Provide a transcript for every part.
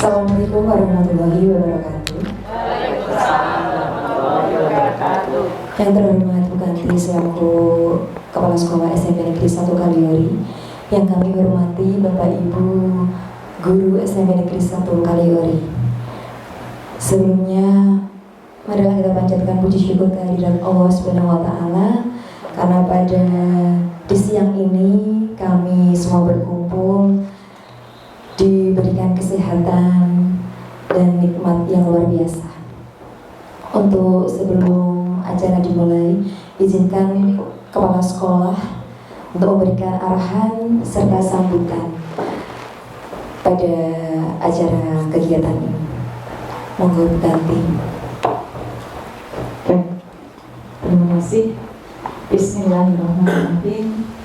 Assalamualaikum warahmatullahi wabarakatuh. Yang terhormat Bu Kanti selaku Kepala Sekolah SMP Negeri 1 Kaliori, yang kami hormati Bapak Ibu Guru SMP Negeri 1 Kaliori. Sebelumnya, marilah kita panjatkan puji syukur kehadirat Allah Subhanahu wa Ta'ala, karena pada di siang ini kami semua berkumpul diberikan kesehatan dan nikmat yang luar biasa. Untuk sebelum acara dimulai, izinkan Kepala Sekolah untuk memberikan arahan serta sambutan pada acara kegiatan ini. Monggo Bu Kanti. Terima kasih. Bismillahirrahmanirrahim.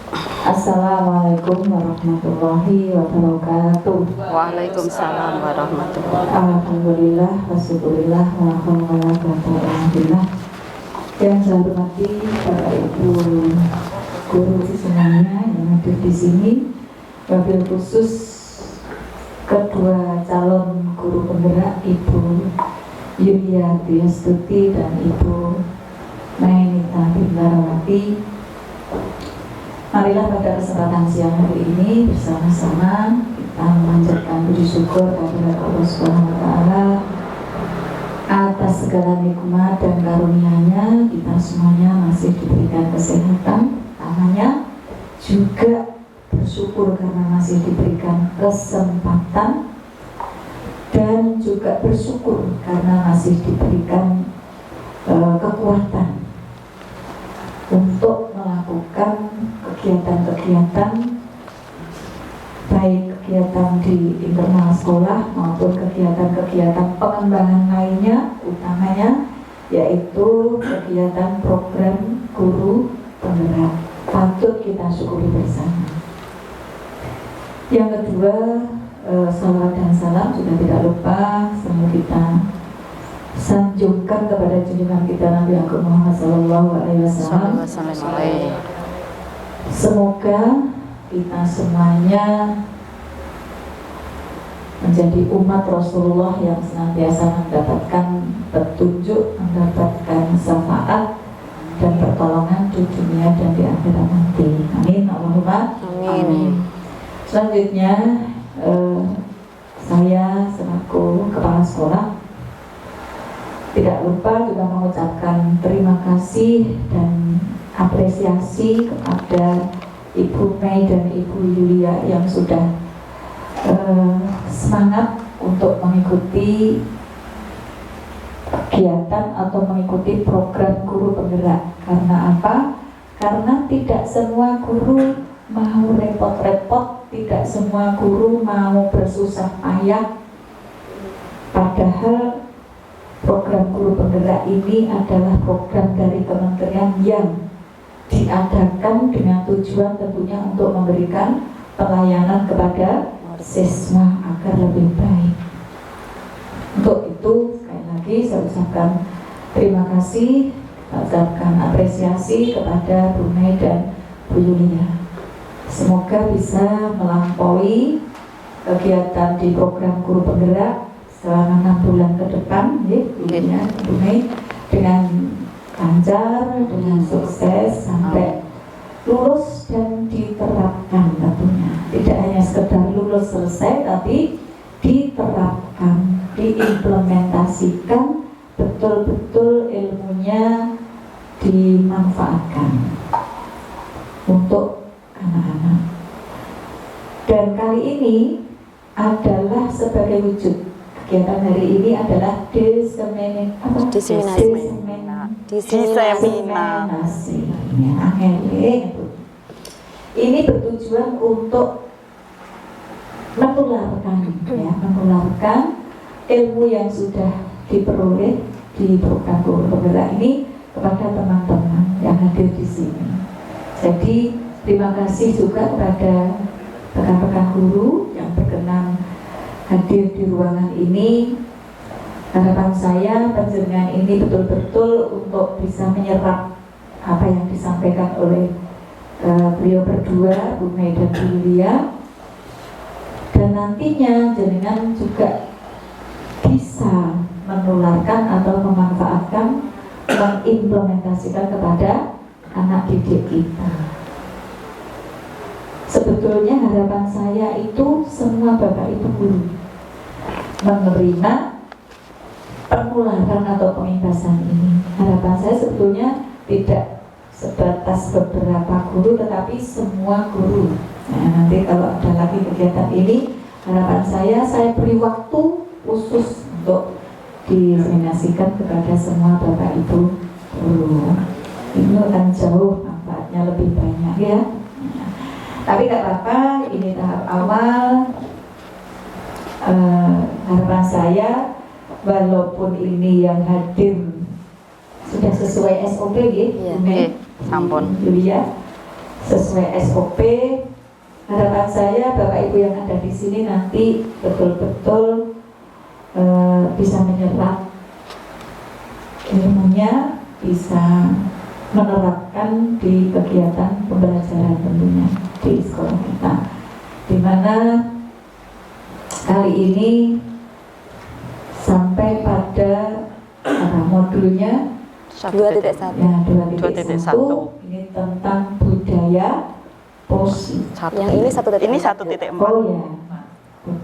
Assalamualaikum warahmatullahi wabarakatuh. Waalaikumsalam warahmatullahi wabarakatuh. Alhamdulillah, wasyukurillah, walhamdulillah. Yang saya hormati Bapak Ibu guru semuanya yang hadir di sini, wabil khusus kedua calon guru penggerak Ibu Yulia Dwiastuti dan Ibu Mainita Bindrawati. Marilah pada kesempatan siang hari ini bersama-sama kita memanjatkan puji syukur kepada Allah Subhanahu wa Ta'ala atas segala nikmat dan karunia-Nya. Kita semuanya masih diberikan kesehatan, namanya juga bersyukur karena masih diberikan kesempatan, dan juga bersyukur karena masih diberikan kekuatan untuk melakukan kegiatan-kegiatan, baik kegiatan di internal sekolah maupun kegiatan-kegiatan pengembangan lainnya, utamanya yaitu kegiatan program guru penggerak. Patut kita syukuri bersama. Yang kedua, salawat dan salam juga tidak lupa selalu kita sanjungkan kepada junjungan kita Nabi Muhammad SAW. Semoga kita semuanya menjadi umat Rasulullah yang senantiasa mendapatkan petunjuk, mendapatkan syafaat dan pertolongan di dunia dan di akhirat nanti. Amin. Allahumma amin. Selanjutnya, saya selaku kepala sekolah tidak lupa juga mengucapkan terima kasih dan apresiasi kepada Ibu Mei dan Ibu Yulia yang sudah semangat untuk mengikuti kegiatan atau mengikuti program guru penggerak. Karena apa? Karena tidak semua guru mau repot-repot, tidak semua guru mau bersusah payah. Padahal program guru penggerak ini adalah program dari kementerian yang diadakan dengan tujuan tentunya untuk memberikan pelayanan kepada siswa agar lebih baik. Untuk itu sekali lagi saya ucapkan terima kasih, ucapkan apresiasi kepada Bu Mei dan Bu Yulia. Semoga bisa melampaui kegiatan di program guru penggerak selama 6 bulan ke depan, ya, Bu Mei, dengan lancar, dengan sukses sampai lulus dan diterapkan tentunya. Tidak hanya sekedar lulus selesai, tapi diterapkan, diimplementasikan, betul-betul ilmunya dimanfaatkan untuk anak-anak. Dan kali ini adalah sebagai wujud kegiatan hari ini adalah diseminasi. Ini bertujuan untuk menularkan ilmu yang sudah diperoleh di program guru penggerak ini kepada teman-teman yang hadir di sini. Jadi terima kasih juga kepada rekan-rekan guru yang berkenan hadir di ruangan ini. Harapan saya penjenengan ini betul-betul untuk bisa menyerap apa yang disampaikan oleh beliau berdua, Bu Mei dan Bu Yulia, dan nantinya jenengan juga bisa menularkan atau memanfaatkan, mengimplementasikan kepada anak didik kita. Sebetulnya harapan saya itu semua Bapak Ibu guru menerima penularan atau pengimbasan ini. Harapan saya sebetulnya tidak sebatas beberapa guru, tetapi semua guru. Nah, nanti kalau ada lagi kegiatan ini, harapan saya beri waktu khusus untuk diseminasikan kepada semua Bapak Ibu guru. Ini akan jauh manfaatnya lebih banyak ya. Tapi tidak apa-apa, ini tahap awal. Harapan saya, walaupun ini yang hadir sudah sesuai SOP ya, sampun Julia, sesuai SOP. Harapan saya Bapak Ibu yang ada di sini nanti betul-betul bisa menyerap ilmunya, bisa menerapkan di kegiatan pembelajaran tentunya di sekolah kita, di mana kali ini sampai pada modulnya 2.1. ya 2.1 ini tentang budaya positif. Yang ini 1.4. Ini 1.4. Oh ya,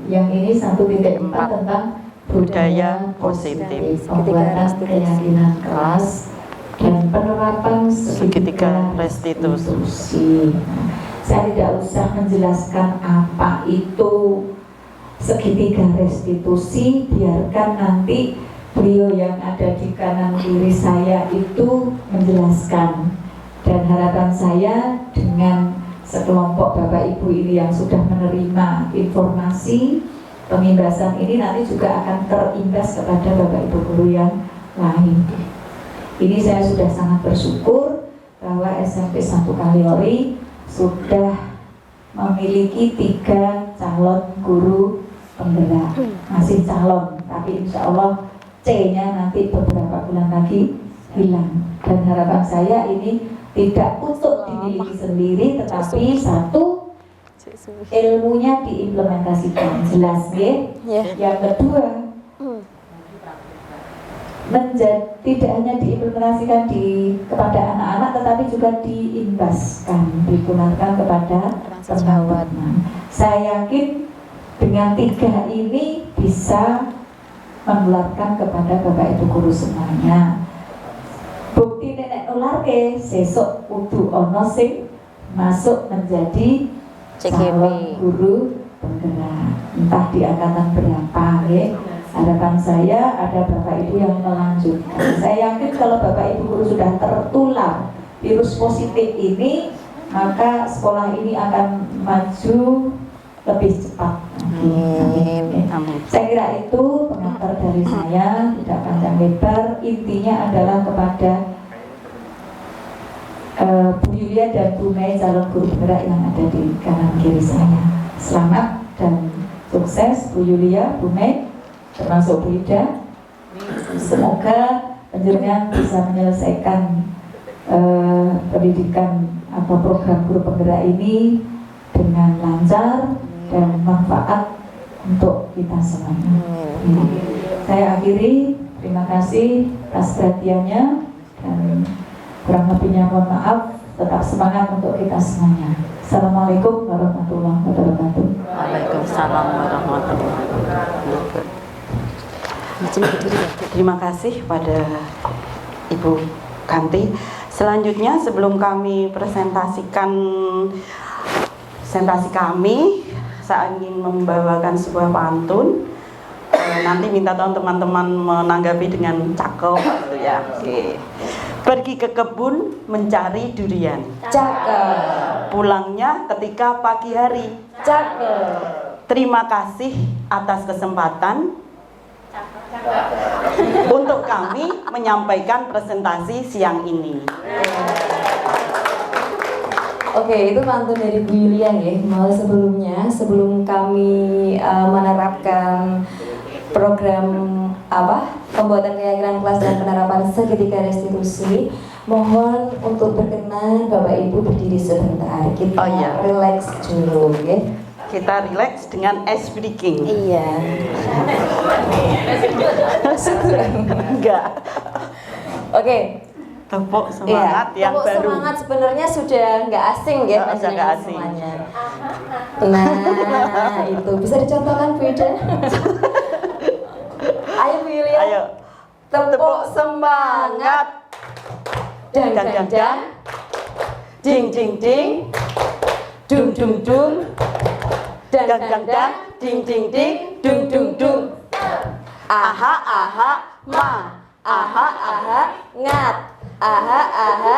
yang ini 1.4 tentang budaya positif, pembuatan keyakinan kelas dan penerapan segitiga restitusi. Saya tidak usah menjelaskan apa itu segitiga restitusi, biarkan nanti beliau yang ada di kanan kiri saya itu menjelaskan. Dan harapan saya dengan sekelompok Bapak Ibu ini yang sudah menerima informasi pengimbasan ini nanti juga akan terimbas kepada Bapak Ibu guru yang lain. Ini saya sudah sangat bersyukur bahwa SMP 1 Kaliori sudah memiliki 3 calon guru penggerak. Masih calon, tapi insya Allah C-nya nanti beberapa bulan lagi hilang. Dan harapan saya ini tidak untuk dimiliki sendiri, tetapi satu, ilmunya diimplementasikan, jelas ya. Yang kedua, tidak hanya diimplementasikan kepada anak-anak, tetapi juga diimbaskan, ditularkan kepada teman-teman. Saya yakin dengan 3 ini bisa menularkan kepada Bapak Ibu guru semuanya. Bukti nenek nularke sesuk kudu ono sing masuk menjadi calon guru penggerak, entah di angkatan berapa ya. Harapan saya ada Bapak Ibu yang melanjutkan. Saya yakin kalau Bapak Ibu guru sudah tertular virus positif ini, maka sekolah ini akan maju lebih cepat. Amin. Saya kira itu pengantar dari saya, tidak panjang lebar. Intinya adalah kepada Bu Yulia dan Bu Mei calon guru penggerak yang ada di kanan kiri saya. Selamat dan sukses Bu Yulia, Bu Mei, termasuk Bu Ida. Semoga penjenengan bisa menyelesaikan pendidikan atau program guru penggerak ini dengan lancar dan manfaat untuk kita semuanya. Saya akhiri, terima kasih atas perhatiannya dan kurang lebihnya mohon maaf. Tetap semangat untuk kita semuanya. Assalamualaikum warahmatullahi wabarakatuh. Waalaikumsalam warahmatullahi wabarakatuh. Terima kasih pada Ibu Ganti. Selanjutnya sebelum kami presentasikan presentasi kami, saya ingin membawakan sebuah pantun. Nanti minta tolong teman-teman menanggapi dengan cakep gitu ya. Oke. Pergi ke kebun mencari durian. Cakep. Pulangnya ketika pagi hari. Cakep. Terima kasih atas kesempatan untuk kami menyampaikan presentasi siang ini. Oke, itu pantun dari Bu Yulia ya. Malah sebelum kami menerapkan program pembuatan keyakinan kelas dan penerapan segitiga restitusi, mohon untuk berkenan Bapak Ibu berdiri sebentar. Kita relax dulu, ya. kita relax dengan ice breaking. Iya. Enggak. Oke. Tepuk semangat yang tepuk baru. semangat sebenarnya sudah nggak asing ya Sudah nggak panjenengan asing. semuanya. Nah, itu bisa dicontohkan Bu Ida. Ayo Bu Yulia. Ayo. Tepuk semangat. Dang dang dang. Ding ding ding. Dung dung dung. Dang dang dang. Ding ding ding. Dung dung dung. Aha aha ma. Aha aha ngat. Aha aha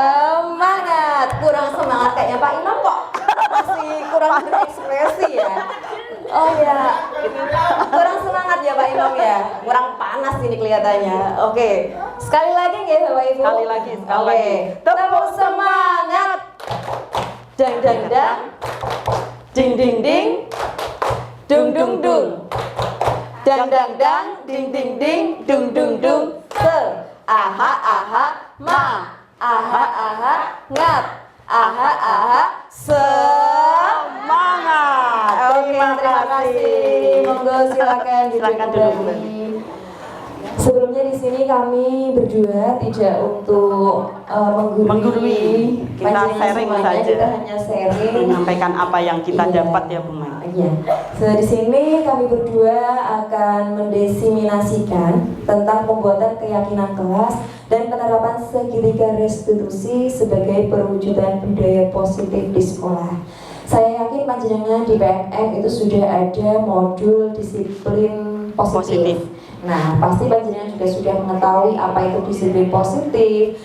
semangat. Kurang semangat kayaknya Pak Imam kok masih kurang berekspresi ya. Oh ya, kurang semangat ya Pak Imam ya. Kurang panas ini kelihatannya. Oke, sekali lagi ya Bapak Ibu. Sekali lagi. Tepuk semangat. Dang dang dang. Ding ding ding. Dung dung dung. Dang dang dang. Ding ding ding. Dung dung dung. Aha aha ma. Aha aha ngat. Aha aha semangat. Oke, terima kasih. Monggo silakan duduk dulu. kembali. Sebelumnya di sini kami berdua tidak untuk menggurui, Kita panjenengan sharing semuanya, saja. kita hanya sharing. Menyampaikan apa yang kita Iya. dapat ya Bu Mai. Iya. So, di sini kami berdua akan mendesiminasikan tentang pembuatan keyakinan kelas dan penerapan segitiga restitusi sebagai perwujudan budaya positif di sekolah. Saya yakin panjenengan di PNF itu sudah ada modul disiplin positif. Nah, pasti panjenengan juga sudah mengetahui apa itu disiplin positif,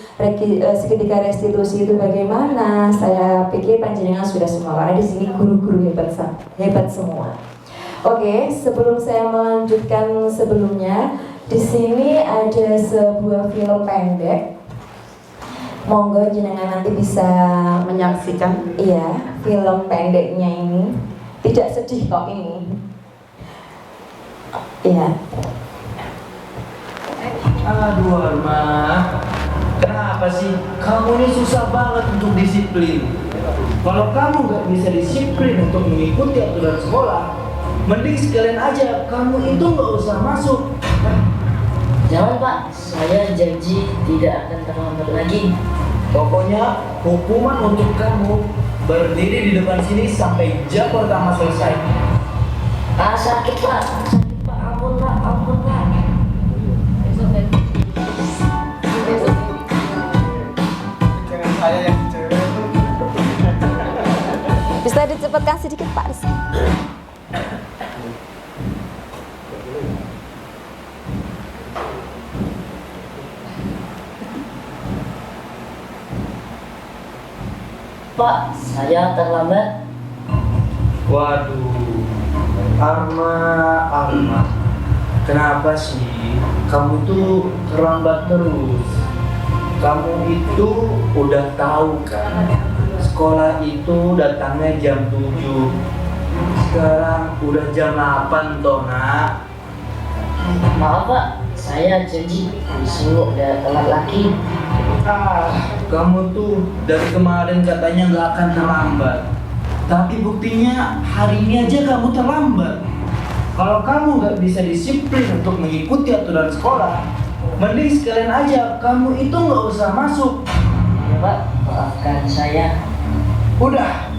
segitiga restitusi itu bagaimana. Saya pikir panjenengan sudah semua karena di sini guru-guru hebat semua. Oke, sebelum saya melanjutkan sebelumnya, di sini ada sebuah film pendek. Monggo jenengan nanti bisa Menyaksikan. iya, film pendeknya ini. Tidak sedih kok ini. Iya. Aduh Arma, kenapa sih kamu ini susah banget untuk disiplin? Kalau kamu nggak bisa disiplin untuk mengikuti aturan sekolah, mending sekalian aja kamu itu nggak usah masuk. Jangan Pak, saya janji tidak akan terlambat lagi. Pokoknya hukuman untuk kamu berdiri di depan sini sampai jam pertama selesai. Ah sakit Pak, sakit Pak, ampun Pak, ampun Pak. Bisa dicepatkan sedikit Pak Rizky. Pak, saya terlambat. Waduh, Arma, kenapa sih kamu tuh terlambat terus? Kamu itu udah tahu kan, sekolah itu datangnya jam 7. Sekarang udah jam 8 toh nak. Maaf Pak, saya janji besok udah telat lagi. Kamu tuh dari kemarin katanya nggak akan terlambat, tapi buktinya hari ini aja kamu terlambat. Kalau kamu nggak bisa disiplin untuk mengikuti aturan sekolah, mending sekalian aja kamu itu nggak usah masuk. Ya Pak, maafkan saya. Udah,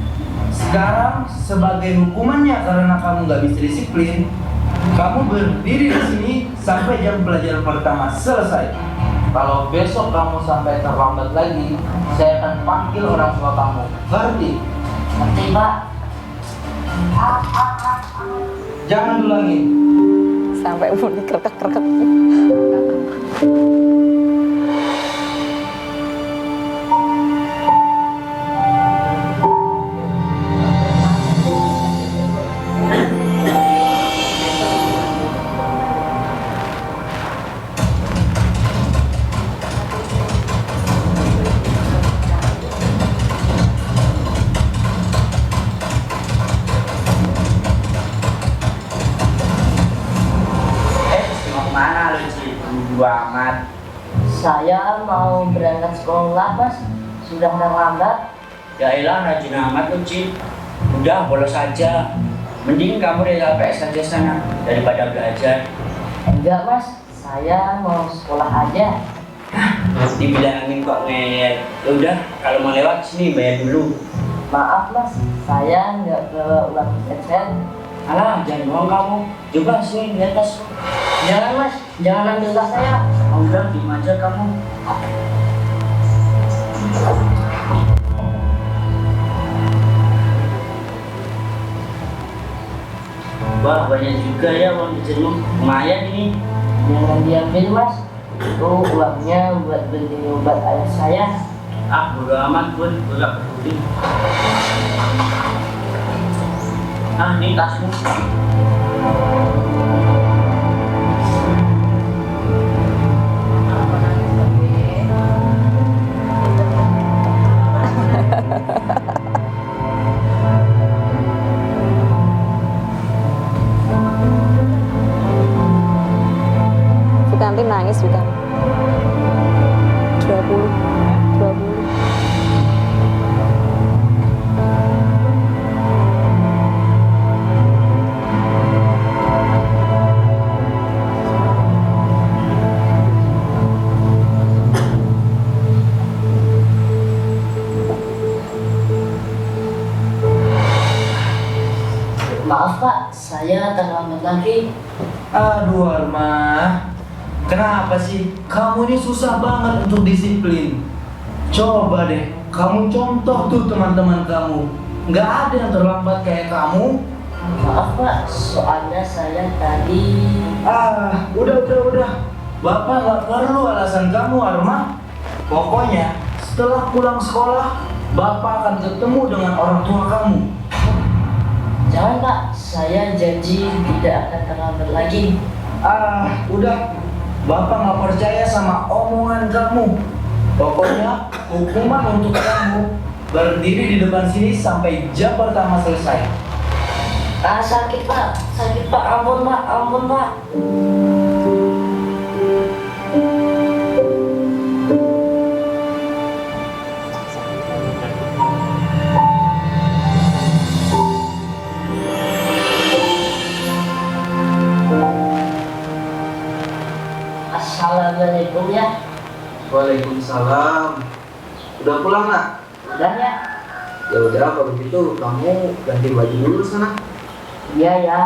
sekarang sebagai hukumannya karena kamu nggak bisa disiplin, kamu berdiri di sini sampai jam pelajaran pertama selesai. Kalau besok kamu sampai terlambat lagi, saya akan panggil orang tua kamu. Ngerti? Ngerti Pak. Jangan ulangi. Sampai mau dikerkek-kerkek. Mana lu Ci? Buru amat. Saya mau berangkat sekolah Mas, sudah terlambat. Yaelah rajin amat lu Ci. Udah, bolos aja. Mending kamu rela PS aja sana daripada belajar. Enggak mas, saya mau sekolah aja. Dibilangin kok ngeyel. Ya udah, kalau mau lewat sini bayar dulu. Maaf mas, saya nggak bawa uang jajan. Alah, jangan bohong kamu. Coba sini di atas. Jangan mas, jangan ambil tas saya. Oh, udah, diem aja kamu. Wah, banyak juga ya uang jajanmu. Lumayan ini. Jangan diambil mas, itu uangnya buat beli obat ayah saya. Ah, bodo amat pun, gue gak peduli. Ah, ini tasmu. Bukanti nangis bukan 20 Maaf pak, saya terlambat lagi. Aduh Arma, kenapa sih? Kamu ini susah banget untuk disiplin. Coba deh, kamu contoh tuh teman-teman kamu. Nggak ada yang terlambat kayak kamu. Maaf pak, soalnya saya tadi. Udah. Bapak nggak perlu alasan kamu, Arma. Pokoknya, setelah pulang sekolah, Bapak akan ketemu dengan orang tua kamu. Jangan pak, saya janji tidak akan terlambat lagi. Udah. Bapak nggak percaya sama omongan kamu. Pokoknya, hukuman untuk kamu berdiri di depan sini sampai jam pertama selesai. Sakit pak, ampun pak. Assalamualaikum ya. Waalaikumsalam. Udah pulang nak? Udah ya. Ya udah, kalau gitu kamu ganti baju dulu sana. Iya ya.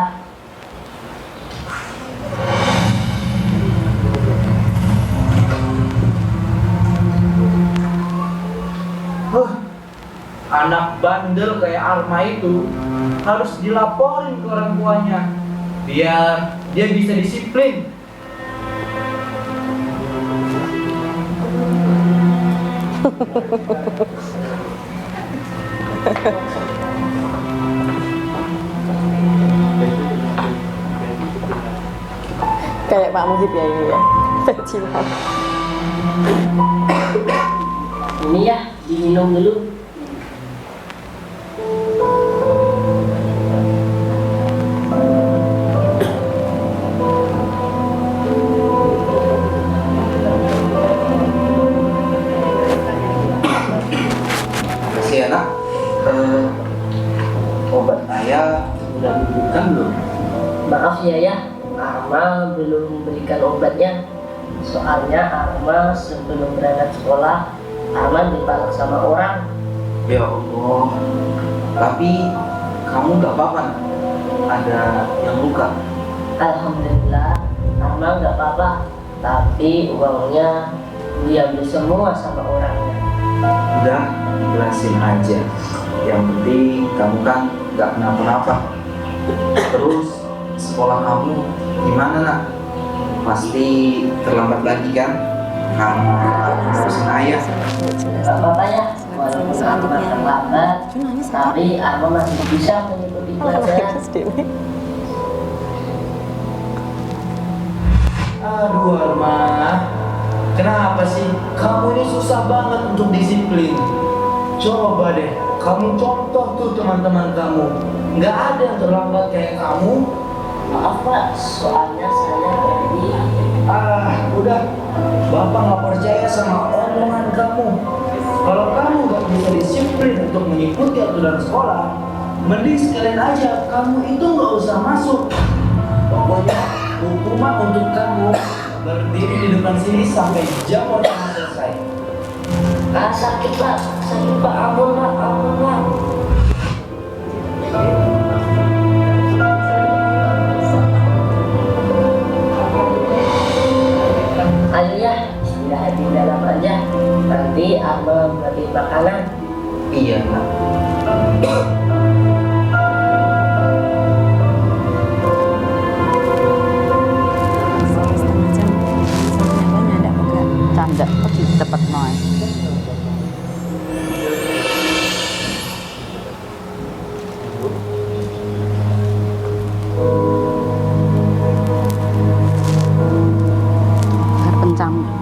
Anak bandel kayak Arma itu harus dilaporin ke orang tuanya biar dia bisa disiplin. kayak Pak Muhib ya ini ya. Bajingan. Ini ya, diminum dulu. Makasih ya nak. Obat ayah udah diberikan belum? Maaf ya, Arma belum berikan obatnya. Soalnya Arma sebelum berangkat sekolah, Arma dipalak sama orang. Ya Allah. Tapi kamu gak apa-apa nak? Ada yang luka? Alhamdulillah, Arma nggak apa-apa. Tapi uangnya diambil semua sama orangnya. Udah, jelasin aja. Yang penting kamu kan gak kenapa-napa. Terus sekolah kamu gimana nak? Pasti terlambat lagi kan? Karena ngurusin ayah. Nggak apa-apa ya, walaupun Arma terlambat, tapi Arma masih bisa mengikuti pelajaran. Aduh Arma, kenapa sih? Kamu ini susah banget untuk disiplin. Coba deh, kamu contoh tuh teman-teman kamu. Nggak ada yang terlambat kayak kamu. Maaf pak, soalnya saya tadi. Udah. Bapak nggak percaya sama omongan kamu. Kalau kamu nggak bisa disiplin untuk mengikuti aturan sekolah, mending sekalian aja kamu itu nggak usah masuk. Pokoknya hukuman untuk kamu berdiri di depan sini sampai jam kamu selesai. Sakit pak, ampun pak. Ayo ya, istirahat di dalam aja. Nanti Arma bagi makanan. Iya nak. Canda, tapi cepat noy.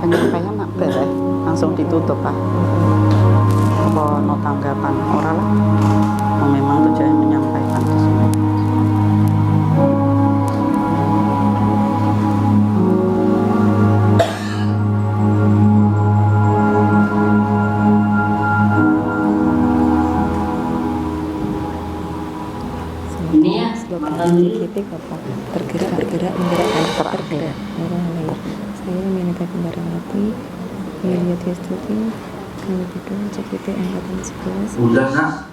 Penyampaian nak beres langsung ditutup pak. Apa no tanggapan orang lah? Memang tujuan menyampaikan di sini. Ini ya, makan dulu. Bergerak saya Minata Kembara Mati Yulia Tiastuti kami berdua CPT Angkatan 11 Udah nak,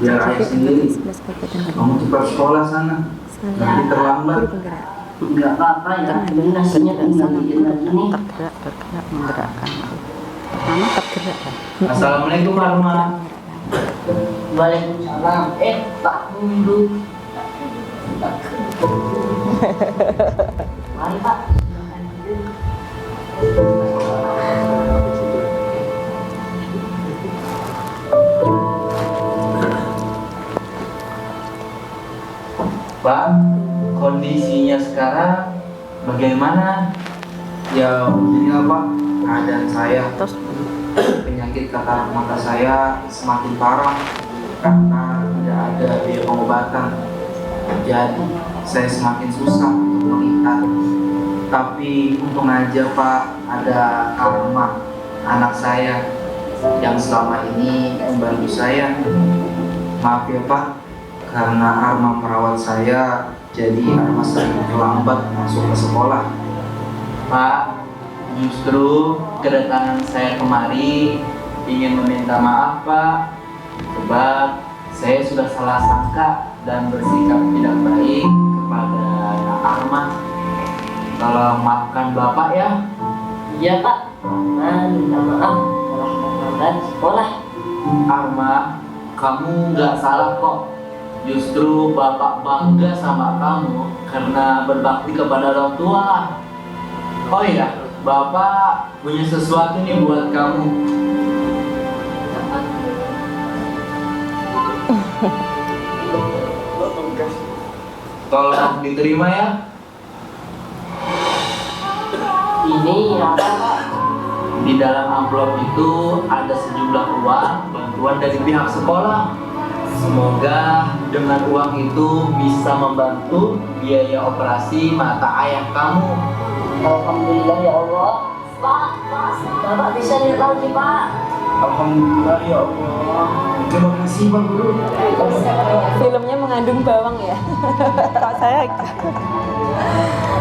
biar ayah sendiri. 11 Kabupaten Kamu cepat sekolah sana. Nanti terlambat. Guru penggerak Enggak apa-apa ya, ini nasinya tinggal dikit lagi nih. Bergerak menggerakkan. Pertama tergerak kan. Assalamualaikum Arma. Waalaikumsalam. Pak Mundu. Mari Pak. Pak, kondisinya sekarang bagaimana? Ya begini Pak, keadaan saya Terus penyakit katarak mata saya semakin parah karena tidak ada biaya pengobatan. Jadi saya semakin susah untuk melihat. Tapi untung aja Pak, ada Arma, anak saya yang selama ini membantu saya. Maaf ya Pak, karena Arma merawat saya, jadi Arma sering terlambat masuk ke sekolah. Pak, justru kedatangan saya kemari ingin meminta maaf Pak, sebab saya sudah salah sangka dan bersikap tidak baik kepada Arma. Tolong maafkan Bapak ya. Iya Pak, minta maaf telah terlambat sekolah. Arma, kamu nggak salah kok. Justru Bapak bangga sama kamu karena berbakti kepada orang tua. Oh iya, Bapak punya sesuatu nih buat kamu. Tolong diterima ya. Ini apa Pak? Di dalam amplop itu ada sejumlah uang bantuan dari pihak sekolah. Semoga dengan uang itu bisa membantu biaya operasi mata ayah kamu. Alhamdulillah ya Allah. Pak, Bapak bisa lihat lagi Pak. Alhamdulillah ya Allah. Terima kasih Pak Guru. filmnya mengandung bawang ya. Pak saya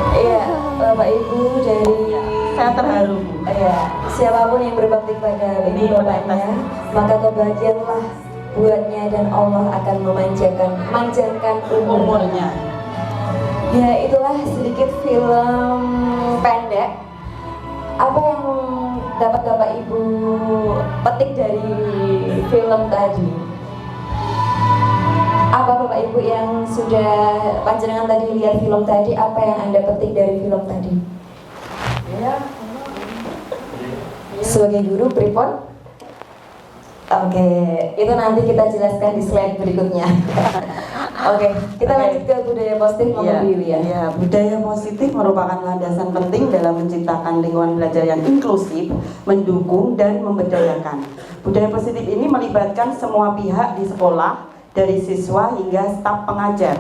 Iya, Bapak Ibu dari saya terharu. Iya, siapapun yang berbakti pada ibu bapaknya, maka kebahagiaanlah buatnya dan Allah akan memanjangkan umurnya. Ya, itulah sedikit film pendek. Apa yang dapat Bapak Ibu petik dari film tadi? Apa Bapak Ibu yang sudah panjenengan tadi lihat film tadi, apa yang Anda petik dari film tadi? Sebagai guru pripon? Oke, itu nanti kita jelaskan di slide berikutnya. Oke, kita lanjut ke budaya positif memilih ya. Ya, budaya positif merupakan landasan penting dalam menciptakan lingkungan belajar yang inklusif, mendukung dan memberdayakan. Budaya positif ini melibatkan semua pihak di sekolah, dari siswa hingga staf pengajar,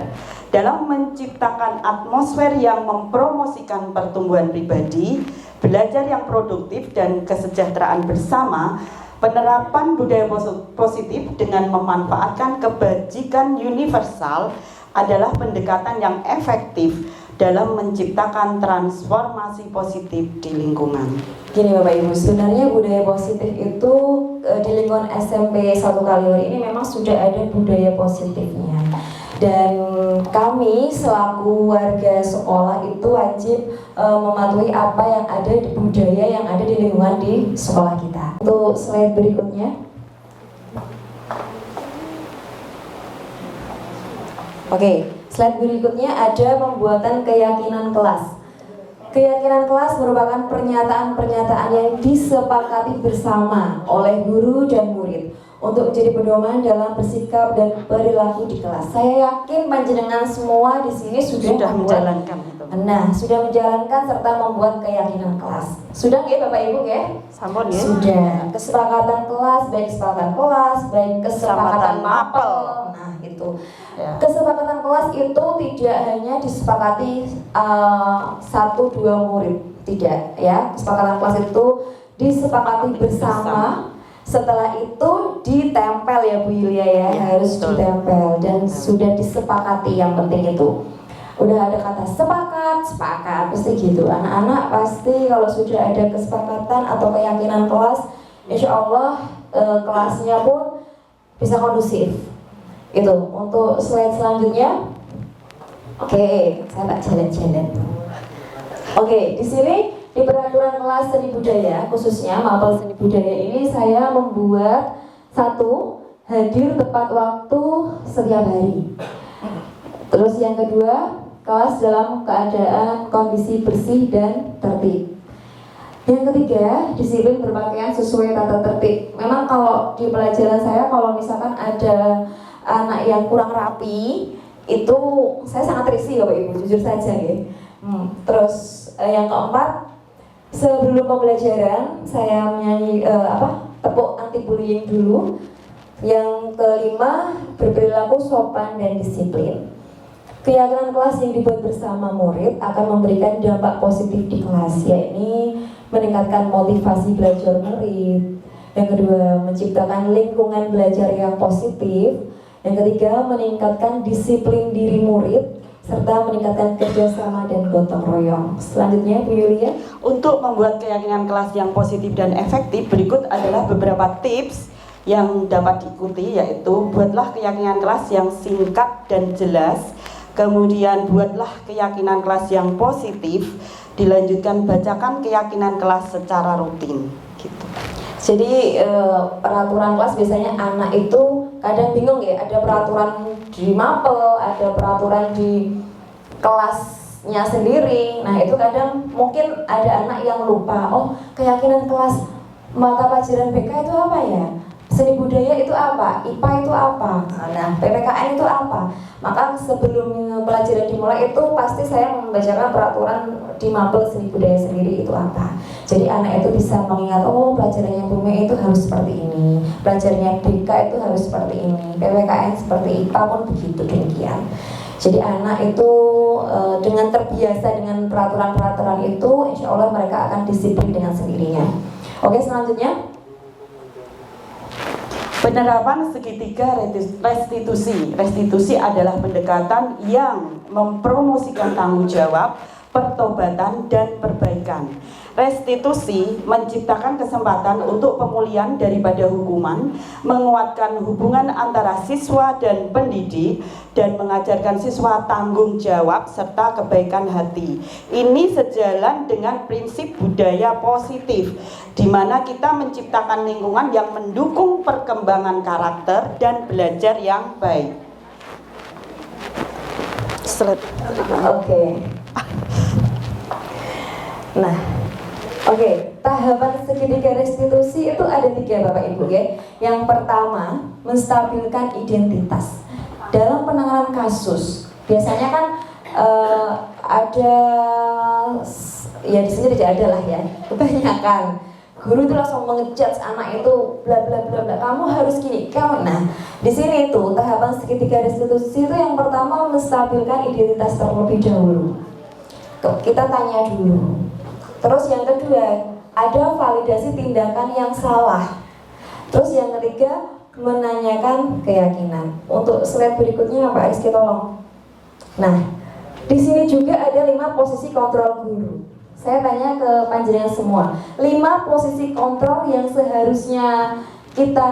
dalam menciptakan atmosfer yang mempromosikan pertumbuhan pribadi, belajar yang produktif dan kesejahteraan bersama. Penerapan budaya positif dengan memanfaatkan kebajikan universal adalah pendekatan yang efektif dalam menciptakan transformasi positif di lingkungan. Gini Bapak Ibu, sebenarnya budaya positif itu di lingkungan SMP 1 Kaliori ini memang sudah ada budaya positifnya. Dan kami selaku warga sekolah itu wajib mematuhi apa yang ada di budaya yang ada di lingkungan di sekolah kita. Untuk slide berikutnya. Oke, slide berikutnya ada pembuatan keyakinan kelas. Keyakinan kelas merupakan pernyataan-pernyataan yang disepakati bersama oleh guru dan murid untuk menjadi pedoman dalam bersikap dan perilaku di kelas. Saya yakin panjenengan semua di sini sudah menjalankan itu. Nah, sudah menjalankan serta membuat keyakinan kelas. Sudah nggih Bapak Ibu nggih? Sampun nggih. Sudah. Kesepakatan kelas, baik kesepakatan kelas, baik kesepakatan mapel. Nah, itu. Ya. Kesepakatan kelas itu tidak hanya disepakati 1-2 murid, tidak ya. Kesepakatan kelas itu disepakati bersama. Setelah itu ditempel ya Bu Yulia ya, harus betul. ditempel dan sudah disepakati, yang penting itu. Udah ada kata sepakat, pasti gitu. Anak-anak pasti kalau sudah ada kesepakatan atau keyakinan kelas, insya Allah kelasnya pun bisa kondusif. Itu untuk slide selanjutnya. Oke, saya tak jalan-jalan. Oke, di sini di peraturan kelas seni budaya, khususnya mapel seni budaya ini saya membuat satu, hadir tepat waktu setiap hari. Terus yang kedua, kelas dalam keadaan kondisi bersih dan tertib. Yang ketiga, disiplin berpakaian sesuai tata tertib. Memang kalau di pelajaran saya, kalau misalkan ada anak yang kurang rapi, itu saya sangat risih Bapak Ibu, jujur saja ya. Terus yang keempat, sebelum pembelajaran saya menyanyi tepuk anti bullying dulu. Yang kelima, berperilaku sopan dan disiplin. Keyakinan kelas yang dibuat bersama murid akan memberikan dampak positif di kelas, yakni meningkatkan motivasi belajar murid. Yang kedua, menciptakan lingkungan belajar yang positif. Yang ketiga, meningkatkan disiplin diri murid serta meningkatkan kerjasama dan gotong royong. Selanjutnya Bu Yulia. Untuk membuat keyakinan kelas yang positif dan efektif, berikut adalah beberapa tips yang dapat diikuti, yaitu buatlah keyakinan kelas yang singkat dan jelas. Kemudian buatlah keyakinan kelas yang positif. Dilanjutkan bacakan keyakinan kelas secara rutin gitu. Jadi peraturan kelas biasanya anak itu kadang bingung ya, ada peraturan di mapel, ada peraturan di kelasnya sendiri. Nah itu kadang mungkin ada anak yang lupa, oh keyakinan kelas mata pelajaran BK itu apa ya? Seni budaya itu apa? IPA itu apa? Nah PPKN itu apa? Maka sebelum pelajaran dimulai itu pasti saya membacakan peraturan di mapel seni budaya sendiri itu apa. Jadi anak itu bisa mengingat, oh pelajarannya Bumi itu harus seperti ini, pelajarannya BK itu harus seperti ini, PPKN seperti IPA pun begitu demikian. Jadi anak itu dengan terbiasa dengan peraturan-peraturan itu, insya Allah mereka akan disiplin dengan sendirinya. Oke, selanjutnya. Penerapan segitiga restitusi. Restitusi adalah pendekatan yang mempromosikan tanggung jawab, pertobatan, dan perbaikan. Restitusi menciptakan kesempatan untuk pemulihan daripada hukuman, menguatkan hubungan antara siswa dan pendidik, dan mengajarkan siswa tanggung jawab serta kebaikan hati. Ini sejalan dengan prinsip budaya positif, di mana kita menciptakan lingkungan yang mendukung perkembangan karakter dan belajar yang baik. Oke. Nah, oke, tahapan segitiga restitusi itu ada 3 Bapak Ibu ya. Yang pertama, menstabilkan identitas. Dalam penanganan kasus, biasanya kan ada, ya di sini tidak ada lah ya, kebanyakan guru itu langsung mengejudge anak itu bla bla bla bla, kamu harus gini, kamu. Nah, di sini itu tahapan segitiga restitusi itu yang pertama menstabilkan identitas terlebih dahulu. Kita tanya dulu. Terus yang kedua, ada validasi tindakan yang salah. Terus yang ketiga, menanyakan keyakinan. Untuk slide berikutnya Pak Rizky tolong. Nah, di sini juga ada 5 posisi kontrol guru. Saya tanya ke panjenengan semua, 5 posisi kontrol yang seharusnya kita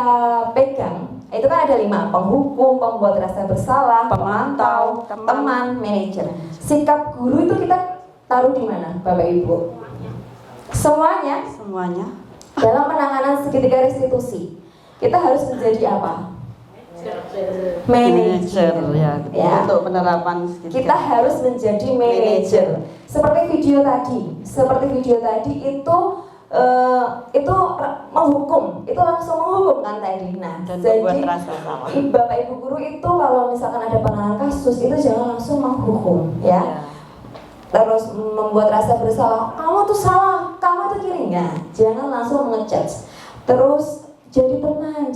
pegang. Itu kan ada 5, penghukum, pembuat rasa bersalah, pemantau, teman, manajer. Sikap guru itu kita taruh di mana, Bapak Ibu? Semuanya dalam penanganan segitiga restitusi. Kita harus menjadi apa? Manajer ya. Untuk penerapan Kita harus menjadi manajer. Seperti video tadi itu menghukum, itu langsung menghukum kan tadi. Nah, Dan jadi membuat rasa salah. Bapak Ibu guru itu kalau misalkan ada penanganan kasus itu jangan langsung menghukum ya. Terus membuat rasa bersalah, kamu tuh salah, kamu tuh kiri, enggak, jangan langsung ngejudge. Terus jadi teman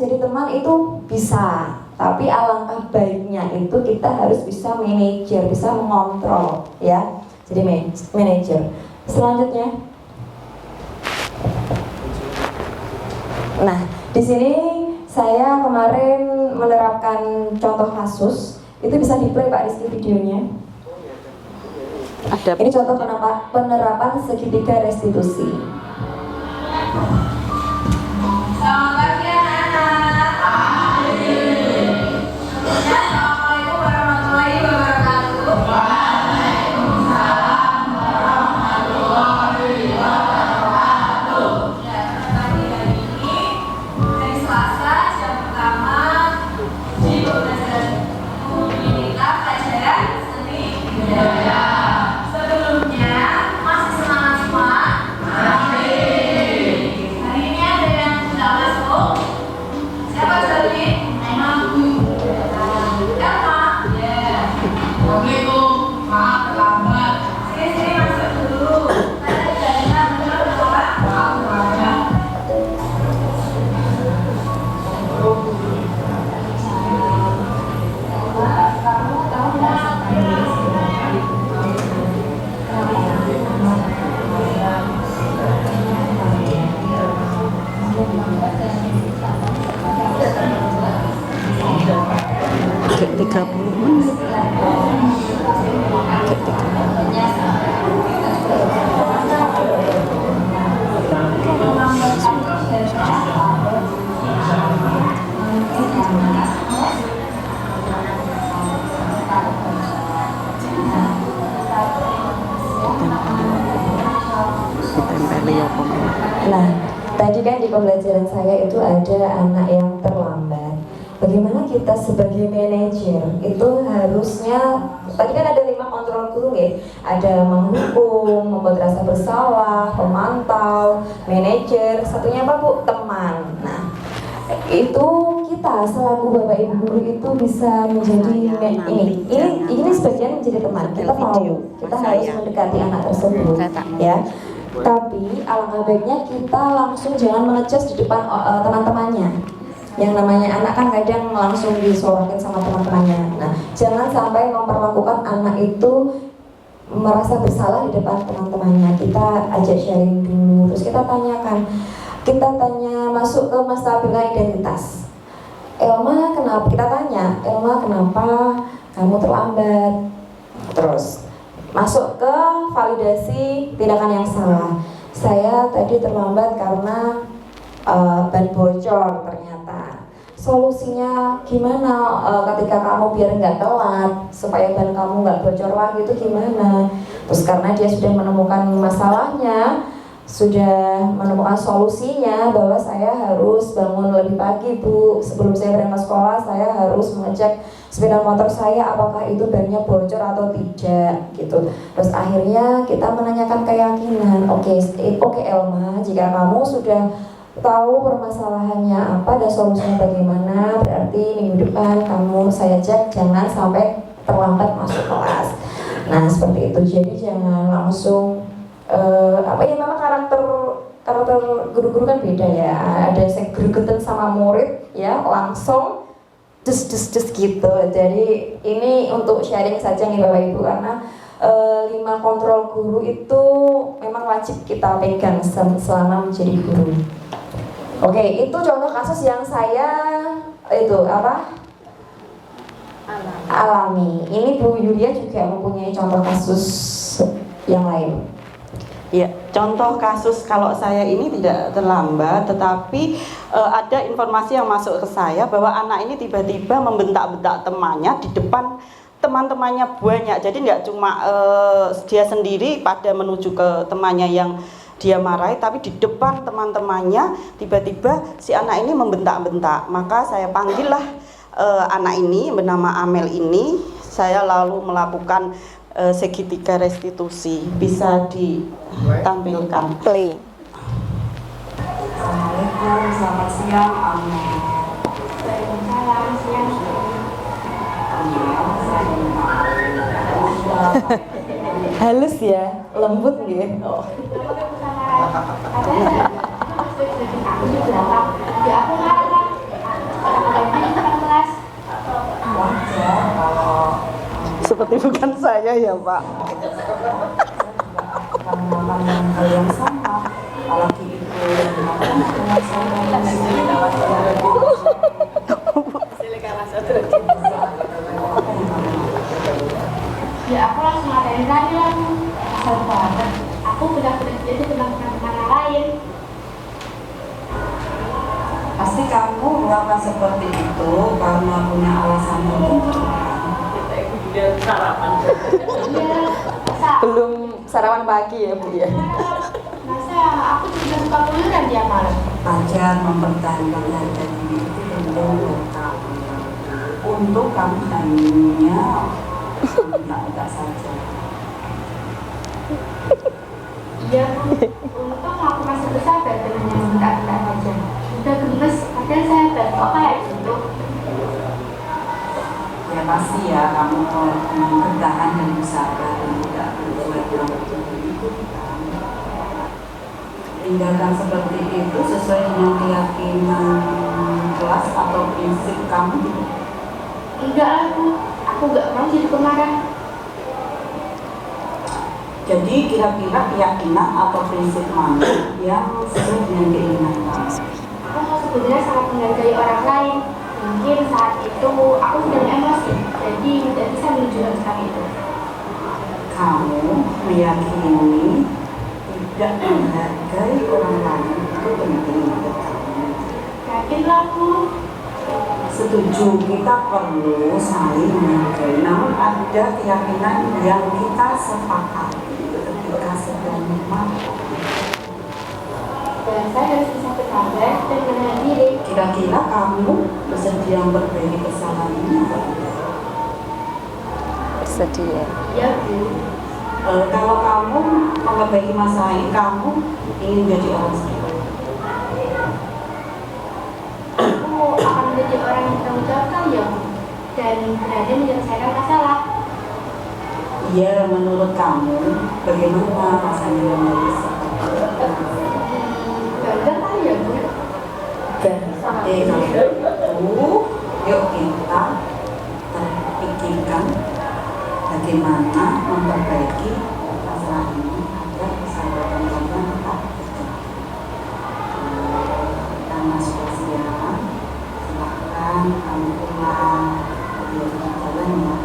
itu bisa, tapi alangkah baiknya itu kita harus bisa manajer, bisa mengontrol ya. Jadi manajer. Selanjutnya, nah di sini saya kemarin menerapkan contoh kasus, itu bisa di-play Pak Rizky videonya. Ini contoh penerapan segitiga restitusi. Selamat pagi anak-anak. Assalamualaikum warahmatullahi wabarakatuh. Waalaikumsalam warahmatullahi wabarakatuh. Ya, pagi hari ini hari Selasa jam pertama di pembelajaran kita pelajaran seni budaya. Sebelumnya masih semangat semua? Hari ini ada yang sudah masuk. Siapa tadi? Emma. Ya. Assalamualaikum. Maaf terlambat. Sini masuk dulu. Tadi jadinya benar orang. Nah, tadi kan di pembelajaran saya itu ada anak yang terlambat. Bagaimana kita sebagai manajer itu harusnya, tadi kan ada 5 kontrol guru ya, ada menghukum, membuat rasa bersalah, pemantau, manajer, satunya apa Bu? Teman. Nah, itu kita selaku Bapak Ibu guru itu bisa menjadi ini sebagian menjadi teman. Kita harus mendekati anak tersebut ya. Tapi alangkah baiknya kita langsung jangan mengecas di depan teman-temannya. Yang namanya anak kan kadang langsung disorotin sama teman-temannya. Nah, jangan sampai memperlakukan anak itu merasa bersalah di depan teman-temannya. Kita ajak sharing dulu, terus kita tanya masuk ke masalah identitas. Elma kenapa? Kita tanya, Elma kenapa kamu terlambat? Terus masuk ke validasi tindakan yang salah. Saya tadi terlambat karena ban bocor ternyata. Solusinya gimana ketika kamu biar nggak telat supaya ban kamu nggak bocor lagi itu gimana? Terus karena dia sudah menemukan masalahnya, sudah menemukan solusinya bahwa saya harus bangun lebih pagi Bu, sebelum saya berangkat sekolah saya harus mengecek sepeda motor saya apakah itu bannya bocor atau tidak gitu. Terus akhirnya kita menanyakan keyakinan. Oke Elma, jika kamu sudah tahu permasalahannya apa dan solusinya bagaimana, berarti minggu depan saya cek jangan sampai terlambat masuk kelas. Nah seperti itu, jadi jangan langsung memang karakter guru-guru kan beda ya. Ada yang gregetan sama murid ya, langsung des gitu. Jadi ini untuk sharing saja nih Bapak Ibu, karena 5 kontrol guru itu memang wajib kita pegang selama menjadi guru. Oke, itu contoh kasus yang saya itu apa? Alami. Ini Bu Yulia juga mempunyai contoh kasus yang lain. Ya, contoh kasus kalau saya ini tidak terlambat, tetapi ada informasi yang masuk ke saya bahwa anak ini tiba-tiba membentak-bentak temannya di depan teman-temannya banyak. Jadi nggak cuma dia sendiri pada menuju ke temannya yang dia marahi, tapi di depan teman-temannya tiba-tiba si anak ini membentak-bentak. Maka saya panggillah anak ini bernama Amel ini, saya lalu melakukan segitiga restitusi. Bisa ditampilkan. Play. Assalamualaikum, selamat siang Amel. Waalaikumsalam, siang. Halus ya, lembut gitu. Oh. Seperti bukan saya ya Pak. Yang sama, apalagi itu Ya aku langsung ngatain tadi lah. Kesel banget. Aku benar-benar jadi teman-teman lain. pasti kamu melakukan seperti itu karena punya alasan tertentu. Iya. Masa Belum sarapan pagi ya Bu ya. masa aku juga suka keluyuran dia malam. Belajar mempertahankan harga diri itu penting buat kamu. Untuk kamu hanya tidak saja. Iya Bu. Untung aku masih bersabar dengan yang minta-minta saja. Udah gemes, padahal saya kok kayak gitu. Ya pasti ya kamu bertahan dan bersabar dan tidak berbuat yang itu. Tindakan seperti itu sesuai dengan keyakinan kelas atau prinsip kamu. Enggak aku nggak mau jadi pemarah. Jadi kira-kira keyakinan atau prinsip mana yang sesuai dengan keinginan kamu? Aku sebenarnya sangat menghargai orang lain. Mungkin saat itu aku sedang emosi, jadi tidak bisa menunjukkan sikap itu. Kamu meyakini tidak menghargai orang lain itu penting untuk kamu. Yakinlah Bu. Setuju, kita perlu saling menghargai. Namun ada keyakinan yang kita sepakati ketika sedang memakai. Dan saya harus bisa bersabar dan menahan diri. Kira-kira kamu bersedia memperbaiki kesalahan ini? Bersedia. Ya Bu. Kalau kamu memperbaiki masalah ini, kamu ingin menjadi orang seperti apa? Aku akan menjadi orang yang bertanggung jawab kali ya Bu. Dan berani menyelesaikan masalah. Iya, menurut kamu bagaimana rasanya menjadi seperti itu? Bangga kali ya Bu. Kalau itu, yuk kita terpikirkan bagaimana memperbaiki masalah ini agar persahabatan kalian tetap terjaga. Karena sudah siang, silakan kamu pulang ke jalan ya.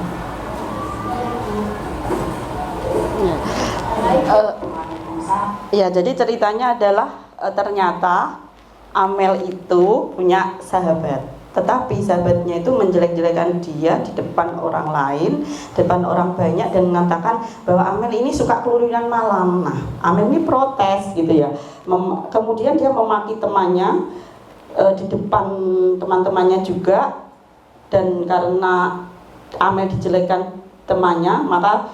Ya, jadi ceritanya adalah ternyata Amel itu punya sahabat, tetapi sahabatnya itu menjelek-jelekan dia di depan orang lain, depan orang banyak, dan mengatakan bahwa Amel ini suka keluyuran malam. Nah, Amel ini protes gitu ya. Kemudian dia memaki temannya di depan teman-temannya juga, dan karena Amel dijelekkan temannya, maka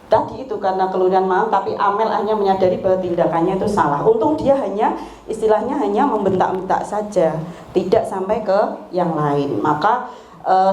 tadi itu karena keluyuran malam, tapi Amel hanya menyadari bahwa tindakannya itu salah. Untung dia hanya istilahnya hanya membentak-bentak saja, tidak sampai ke yang lain. Maka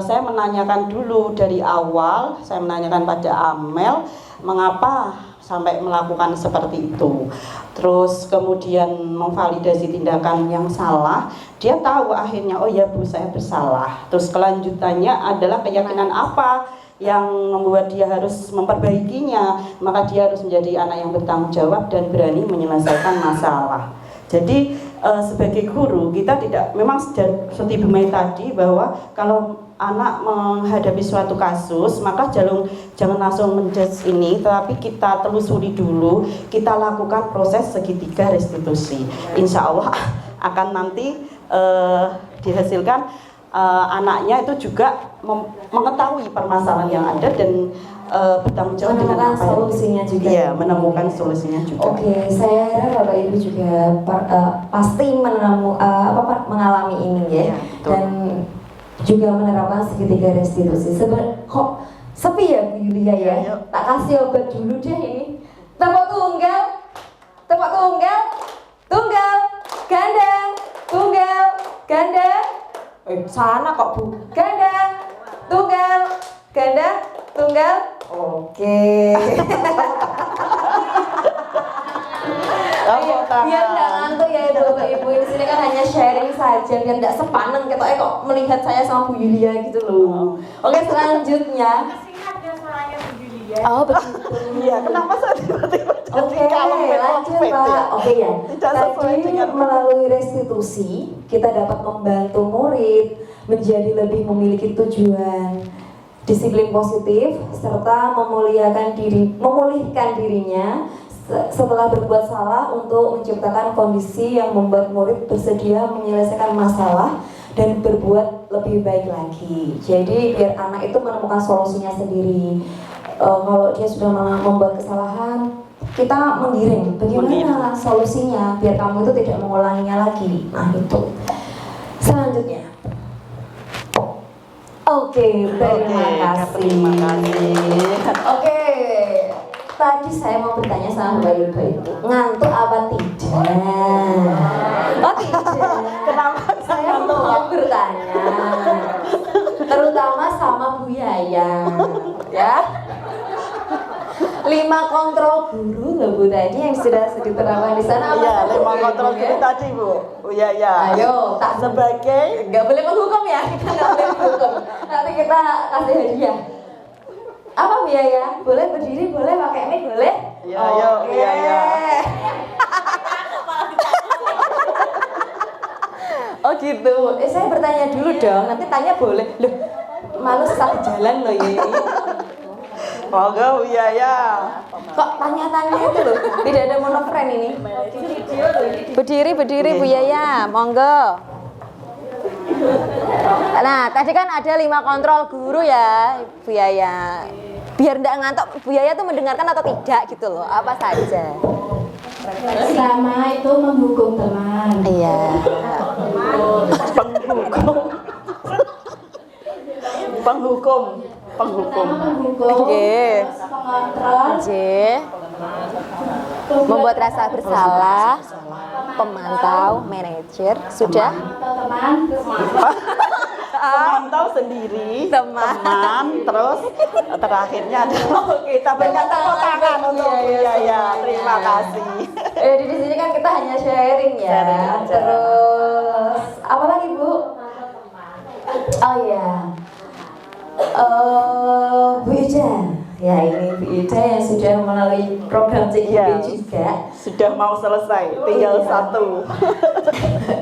saya menanyakan dulu dari awal, saya menanyakan pada Amel mengapa sampai melakukan seperti itu. Terus kemudian memvalidasi tindakan yang salah. Dia tahu akhirnya, oh ya Bu, saya bersalah. Terus kelanjutannya adalah keyakinan apa yang membuat dia harus memperbaikinya, maka dia harus menjadi anak yang bertanggung jawab dan berani menyelesaikan masalah. Jadi sebagai guru kita tidak, memang seperti Bu Mai tadi, bahwa kalau anak menghadapi suatu kasus maka jangan langsung menjudge ini, tetapi kita telusuri dulu, kita lakukan proses segitiga restitusi. Insya Allah akan nanti dihasilkan anaknya itu juga mengetahui permasalahan yang ada dan bertanggung jawab dengan menemukan solusinya juga. Iya, menemukan solusinya juga. Oke, saya harap Bapak Ibu juga pasti mengalami ini ya, Iya, betul. dan juga menerapkan segitiga restitusi. Kok sepi ya Bu Yulia ya? Iya. Tak kasih obat dulu deh ini. Tepuk tunggal, tunggal, ganda, tunggal, ganda. Sana kok Bu. Ganda, tunggal, ganda, tunggal. Oke. Biar nggak ngantuk ya Bapak Ibu, di sini kan hanya sharing saja, biar nggak sepanen ketoknya kok melihat saya sama Bu Yulia gitu loh. Oke, selanjutnya. Oh begitu. Iya, kenapa saya tiba-tiba Oke, jadi kalem lanjut ya? Pak. Oke ya. Tidak sesuai Tadi dengan melalui restitusi kita dapat membantu murid menjadi lebih memiliki tujuan, disiplin positif, serta memulihkan dirinya setelah berbuat salah, untuk menciptakan kondisi yang membuat murid bersedia menyelesaikan masalah dan berbuat lebih baik lagi. Jadi biar anak itu menemukan solusinya sendiri. Kalau dia sudah membuat kesalahan, kita menggiring bagaimana solusinya biar kamu itu tidak mengulanginya lagi. Nah itu. Selanjutnya. Oke, terima kasih. Oke, tadi saya mau bertanya sama Mbak Yuda itu, ngantuk apa tidak? Oh tidak. Kenapa Saya mau bertanya, terutama sama Bu Yaya, ya. 5 kontrol guru loh Bu tadi yang sudah diterapkan di sana. Iya, 5 kontrol guru tadi Bu. Iya, ya. Ayo, tak sebagai nggak boleh menghukum ya, kita nggak boleh menghukum. Nanti kita kasih hadiah. Apa Bu Yaya? Boleh berdiri, boleh pakai mic, boleh? Iya, ayo Bu Yaya. Oh gitu. Saya bertanya dulu dong. Nanti tanya boleh. Loh, malu sesat jalan loh ini. Monggo Bu Yaya. Kok tanya-tanya itu loh. Tidak ada monofriend ini. Berdiri Bu Yaya. Monggo. Nah, tadi kan ada 5 kontrol guru ya, Bu Yaya. Biar enggak ngantuk, Bu Yaya tuh mendengarkan atau tidak gitu loh. Apa saja? Pertama itu menghukum teman. Iya. Penghukum. Pertama menghukum. Oke. Terus mengontrol. Membuat rasa bersalah. Pemantau, manajer, sudah. Atau teman. Terus Memantau sendiri, teman, terus terakhirnya kita berikan tepuk tangan untuk Bu Yaya. Terima kasih. Di sini kan kita hanya sharing ya. Sharing aja. Terus apa lagi Bu? Oh ya. Bu Ida. Ya ini Bu Ida yang sudah melalui program CGB Ya, juga. sudah mau selesai, tinggal satu.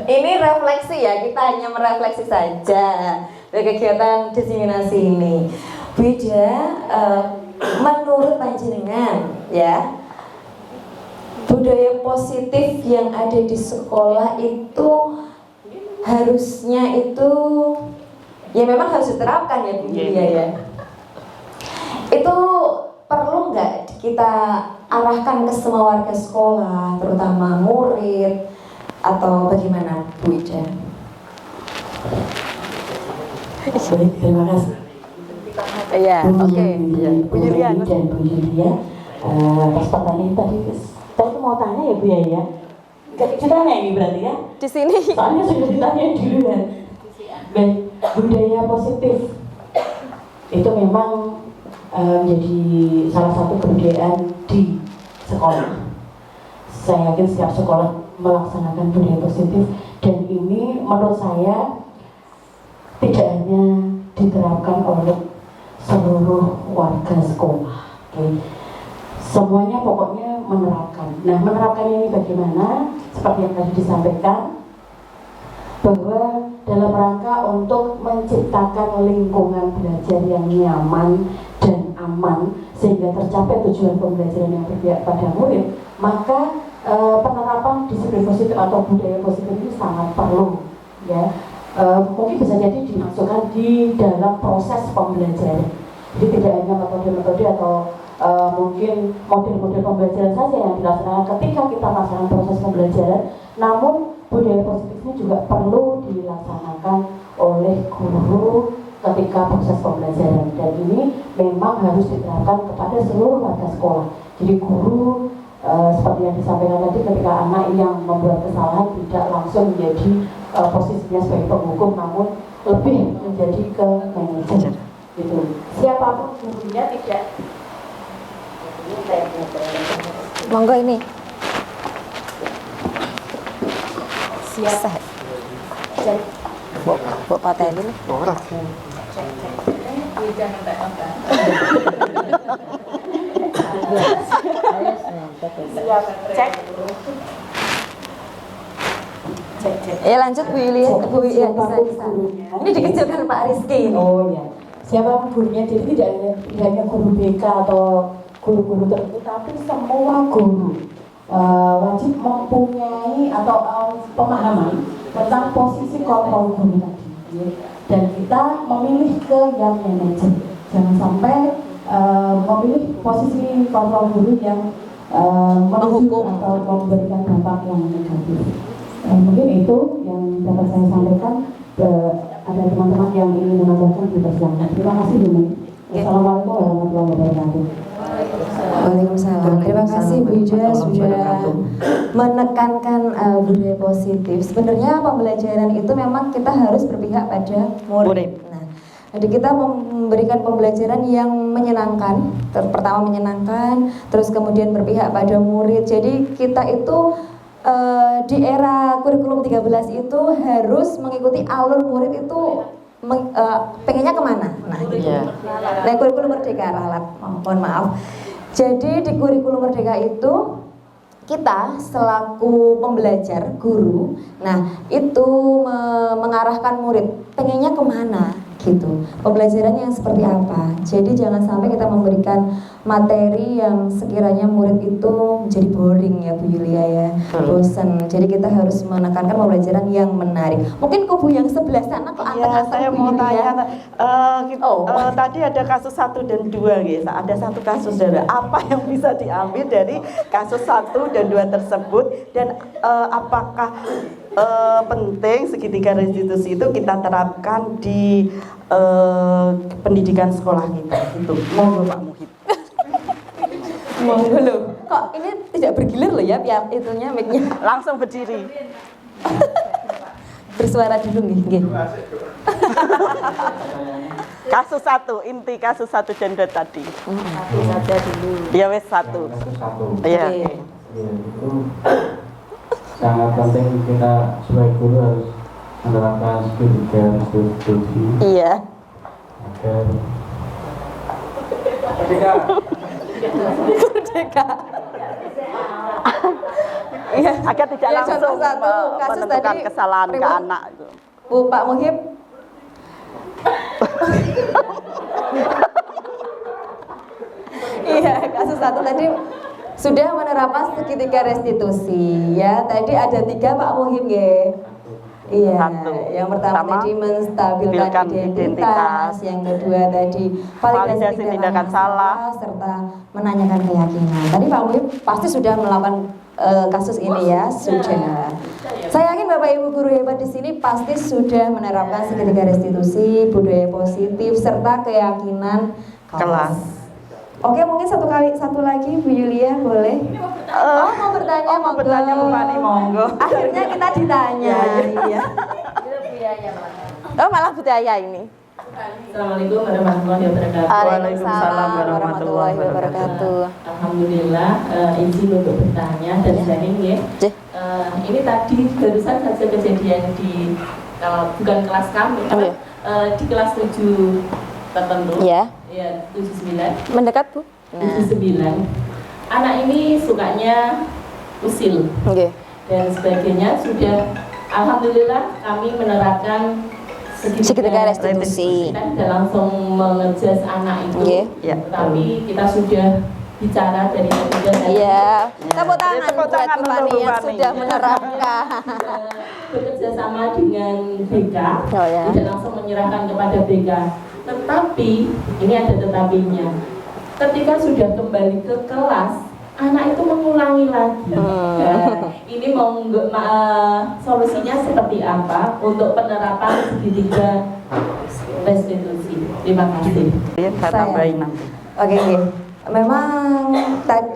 Ini refleksi ya, kita hanya merefleksi saja dari kegiatan diseminasi ini. Bu Ida, menurut panjenengan ya, budaya positif yang ada di sekolah itu harusnya itu ya memang harus diterapkan ya Bu Yulia ya. Itu perlu nggak kita arahkan ke semua warga sekolah, terutama murid, atau bagaimana Bu Ida? Baik, terima kasih. Iya, oke. Bu Yulia dan Bu Yulia. Pas pertanyaan tadi, saya tuh mau tanya ya Bu Yaya. Gak ditanya ini berarti ya? Di sini. Soalnya sudah ditanya duluan. Baik, budaya positif itu memang menjadi salah satu kebudayaan di sekolah. Saya yakin setiap sekolah melaksanakan budaya positif, dan ini menurut saya tidak hanya diterapkan oleh seluruh warga sekolah. Semuanya pokoknya menerapkan. Nah, menerapkannya ini bagaimana? Seperti yang tadi disampaikan, bahwa dalam rangka untuk menciptakan lingkungan belajar yang nyaman dan aman sehingga tercapai tujuan pembelajaran yang berpihak pada murid, maka penerapan disiplin positif atau budaya positif ini sangat perlu, ya. Mungkin bisa jadi dimasukkan di dalam proses pembelajaran. Jadi tidak hanya metode-metode atau mungkin model-model pembelajaran saja yang dilaksanakan ketika kita melaksanakan proses pembelajaran, namun budaya positifnya juga perlu dilaksanakan oleh guru ketika proses pembelajaran, dan ini memang harus diterapkan kepada seluruh warga sekolah. Jadi guru seperti yang disampaikan tadi, ketika anak yang membuat kesalahan tidak langsung menjadi posisinya sebagai penghukum, namun lebih menjadi ke manajer. Gitu. Siapapun gurunya tidak. Monggo ini. Siap. Bok pateni nih. Jangan tak Cek. Lanjut Bu Yulia. Bu Yulia bisa. Ini dikecilkan Pak Rizky. Oh ya. Siapapun gurunya, jadi tidak hanya guru BK atau guru-guru tertentu, tapi semua guru wajib mempunyai atau pemahaman tentang posisi kontrol guru tadi. Dan kita memilih ke yang manajer. Jangan sampai memilih posisi kontrol guru yang menghukum atau memberikan dampak yang negatif. Mungkin itu yang dapat saya sampaikan. Ada teman-teman yang ingin menambahkan di persidangan. Terima kasih Bu. Assalamualaikum warahmatullahi wabarakatuh. Waalaikumsalam. Terima kasih Bu Ija sudah menekankan budaya positif. Sebenarnya pembelajaran itu memang kita harus berpihak pada murid. Nah, jadi kita memberikan pembelajaran yang menyenangkan. Pertama menyenangkan, terus kemudian berpihak pada murid. Jadi kita itu di era kurikulum 13 itu harus mengikuti alur murid itu pengennya kemana? Nah, nah kurikulum Merdeka ralat, mohon maaf. Jadi di kurikulum Merdeka itu kita selaku pembelajar guru, nah itu mengarahkan murid pengennya kemana gitu, pembelajarannya yang seperti apa. Jadi jangan sampai kita memberikan materi yang sekiranya murid itu menjadi boring ya Bu Yulia ya, bosan. Jadi kita harus menekankan pembelajaran yang menarik. Mungkin kubu yang sebelah sana kok Iya, saya mau tanya. Tadi ada kasus 1 dan 2 guys. Ada satu kasus dari apa yang bisa diambil dari kasus 1 dan 2 tersebut, dan apakah penting segitiga restitusi itu kita terapkan di pendidikan sekolah kita itu. Monggo Pak Muhib. Monggo loh. Kok ini tidak bergilir loh ya biar itunya mic-nya. Langsung berdiri. Bersuara dulu nggih. Kasus 1, inti kasus 1 dan 2 tadi. Satu saja dulu. Ya wes 1. Kasus 1. Iya. Ya, itu sangat penting kita sebagai guru harus menerapkan segitiga restitusi. Iya. Agar Merdeka. Iya, agar tidak ya, langsung kasus menentukan tadi, kesalahan ke anak itu. Bu Pak Muhib. Iya, kasus 1 tadi sudah menerapkan segitiga restitusi ya. Tadi ada 3 Pak Muhib ya. Iya, yang pertama tadi menstabilkan identitas, yang kedua tadi validasi tindakan salah, serta menanyakan keyakinan. Tadi Pak Muhib pasti sudah melakukan kasus ini ya, sudah. Saya yakin Bapak Ibu guru hebat di sini pasti sudah menerapkan segitiga restitusi, budaya positif, serta keyakinan kelas. Oke, mungkin satu lagi Bu Yulia boleh? Mau bertanya, mau bertanya Bu Fani, monggo. Akhirnya kita ditanya. Iya. Oh, malah budaya ini. Assalamualaikum warahmatullahi wabarakatuh. Waalaikumsalam warahmatullahi wabarakatuh. Alhamdulillah, izin untuk bertanya dan sharing ya. Ini tadi barusan saja kejadian di bukan kelas kami, di kelas 7 tertentu. Ya. Ya, 79. Mendekat Bu. 79. anak ini sukanya usil dan sebagainya. Sudah alhamdulillah kami menerapkan segitiga restitusi. Kita tidak langsung mengejas anak itu, tapi kita sudah bicara dari ketiga. Iya, tepuk tangan buat Bu Fani yang sudah menerapkan. Bekerja sama dengan BK, tidak langsung menyerahkan kepada BK. Tetapi ini ada tetapinya. Ketika sudah kembali ke kelas, anak itu mengulangi lagi. Ini solusinya seperti apa untuk penerapan segitiga restitusi? Terima kasih. Saya tambahin nanti. Oke. Memang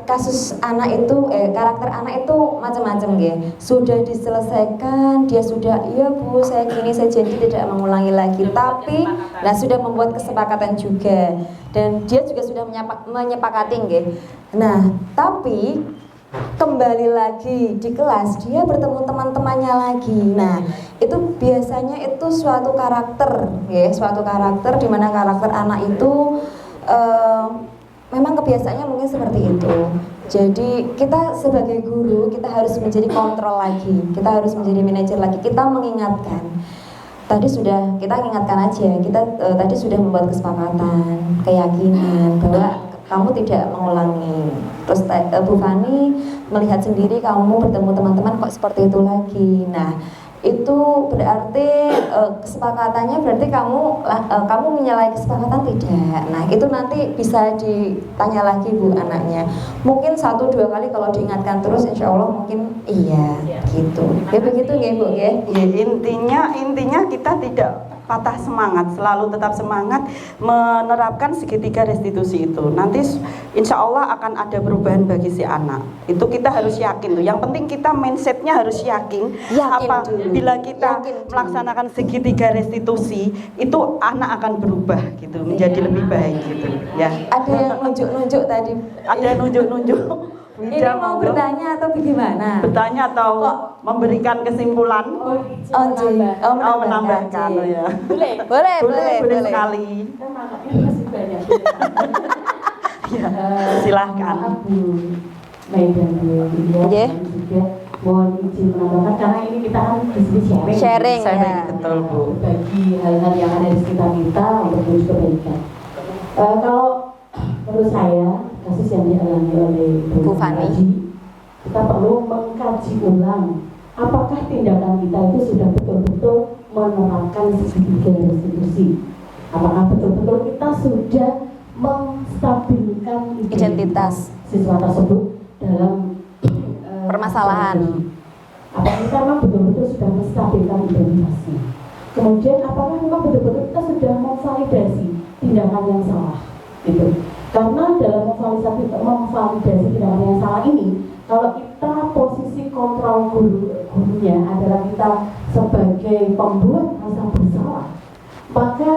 kasus anak itu karakter anak itu macam-macam sudah diselesaikan, dia sudah iya Bu saya gini, saya janji tidak mengulangi lagi, tapi sudah membuat kesepakatan juga dan dia juga sudah menyepakati nah tapi kembali lagi di kelas dia bertemu teman-temannya lagi. Nah itu biasanya itu suatu karakter di mana karakter anak itu memang kebiasaannya mungkin seperti itu. Jadi kita sebagai guru kita harus menjadi kontrol lagi, kita harus menjadi manajer lagi, kita mengingatkan. Tadi sudah kita ingatkan aja, kita tadi sudah membuat kesepakatan, keyakinan bahwa kamu tidak mengulangi. Terus Bu Fani melihat sendiri kamu bertemu teman-teman kok seperti itu lagi. Nah itu berarti kesepakatannya berarti kamu menyalahi kesepakatan tidak. Nah itu nanti bisa ditanya lagi Bu anaknya. Mungkin 1-2 kali kalau diingatkan terus insya Allah mungkin iya gitu. Ya begitu Bu ya. Intinya kita tidak patah semangat, selalu tetap semangat menerapkan segitiga restitusi itu. Nanti insya Allah akan ada perubahan bagi si anak. Itu kita harus yakin tuh. Yang penting kita mindsetnya harus yakin. Bila kita melaksanakan segitiga restitusi, itu anak akan berubah gitu, menjadi lebih baik gitu. Ya. Ada yang nunjuk-nunjuk tadi. Ada yang nunjuk-nunjuk. Ini mau bertanya atau bagaimana? Bertanya atau memberikan kesimpulan? Menambahkan ya. Boleh sekali. Ya, silahkan. Medan juga mohon izin menambahkan karena ini kita kan di sini sharing betul Bu. Bagi hal-hal yang ada di sekitar kita untuk menuju kebaikan. Kalau menurut saya kasus yang dialami oleh Bu Fani, kita perlu mengkaji ulang apakah tindakan kita itu sudah betul-betul menerapkan segitiga restitusi. Apakah betul-betul kita sudah menstabilkan identitas siswa tersebut dalam permasalahan. Apakah kita memang betul-betul sudah menstabilkan identitasnya? Kemudian apakah memang betul-betul kita sudah memvalidasi tindakan yang salah? Gitu. Karena dalam memvalidasi tindakan yang salah ini, kalau kita posisi kontrol gurunya adalah kita sebagai pembuat rasa bersalah, maka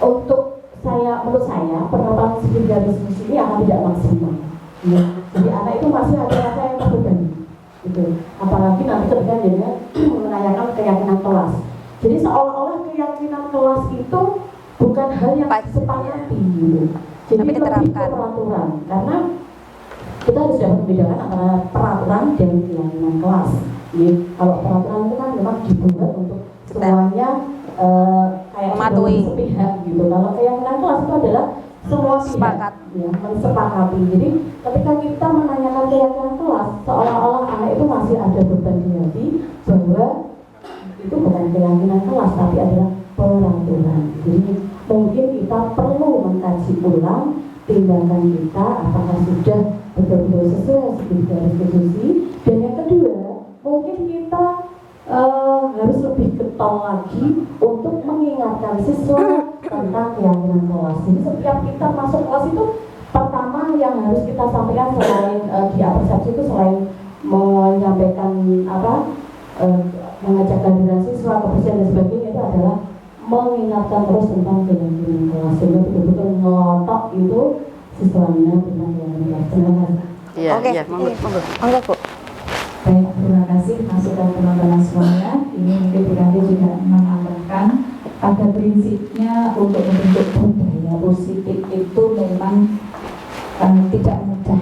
menurut saya penerapan segitiga restitusi ini akan tidak maksimal. Ya. Jadi anak itu masih ada rasa yang terbebani, gitu. Apalagi nanti ketika dia menanyakan keyakinan kelas. Jadi seolah-olah keyakinan kelas itu bukan hal yang disepakati, gitu. Jadi lebih ke peraturan, karena kita harus dapat membedakan antara peraturan dan keyakinan kelas. Jadi kalau peraturan itu kan memang dibuat untuk semuanya kayak mematuhi sepihak gitu. Kalau keyakinan kelas itu adalah semua sepakat, ya, mensepakati. Jadi ketika kita menanyakan keyakinan kelas, seolah-olah anak itu masih ada beban di hati bahwa itu bukan keyakinan kelas tapi adalah peraturan. Jadi mungkin kita perlu mengkaji ulang tindakan kita apakah sudah betul-betul sesuai segitiga restitusi. Dan yang kedua, mungkin kita harus lebih getol lagi untuk mengingatkan siswa tentang keyakinan kelas. Jadi setiap kita masuk kelas itu pertama yang harus kita sampaikan selain di persepsi itu selain menyampaikan mengajak kehadiran siswa, kebersihan dan sebagainya, itu adalah mengingatkan terus tentang keyakinan kelas sehingga betul-betul ngelotok itu siswanya tentang keyakinan kelas. Terima kasih. Oke, monggo Bu. Baik, terima kasih masukan teman-teman semuanya. Ini mungkin Bu Ranti juga menambahkan pada prinsipnya untuk membentuk budaya positif itu memang tidak mudah.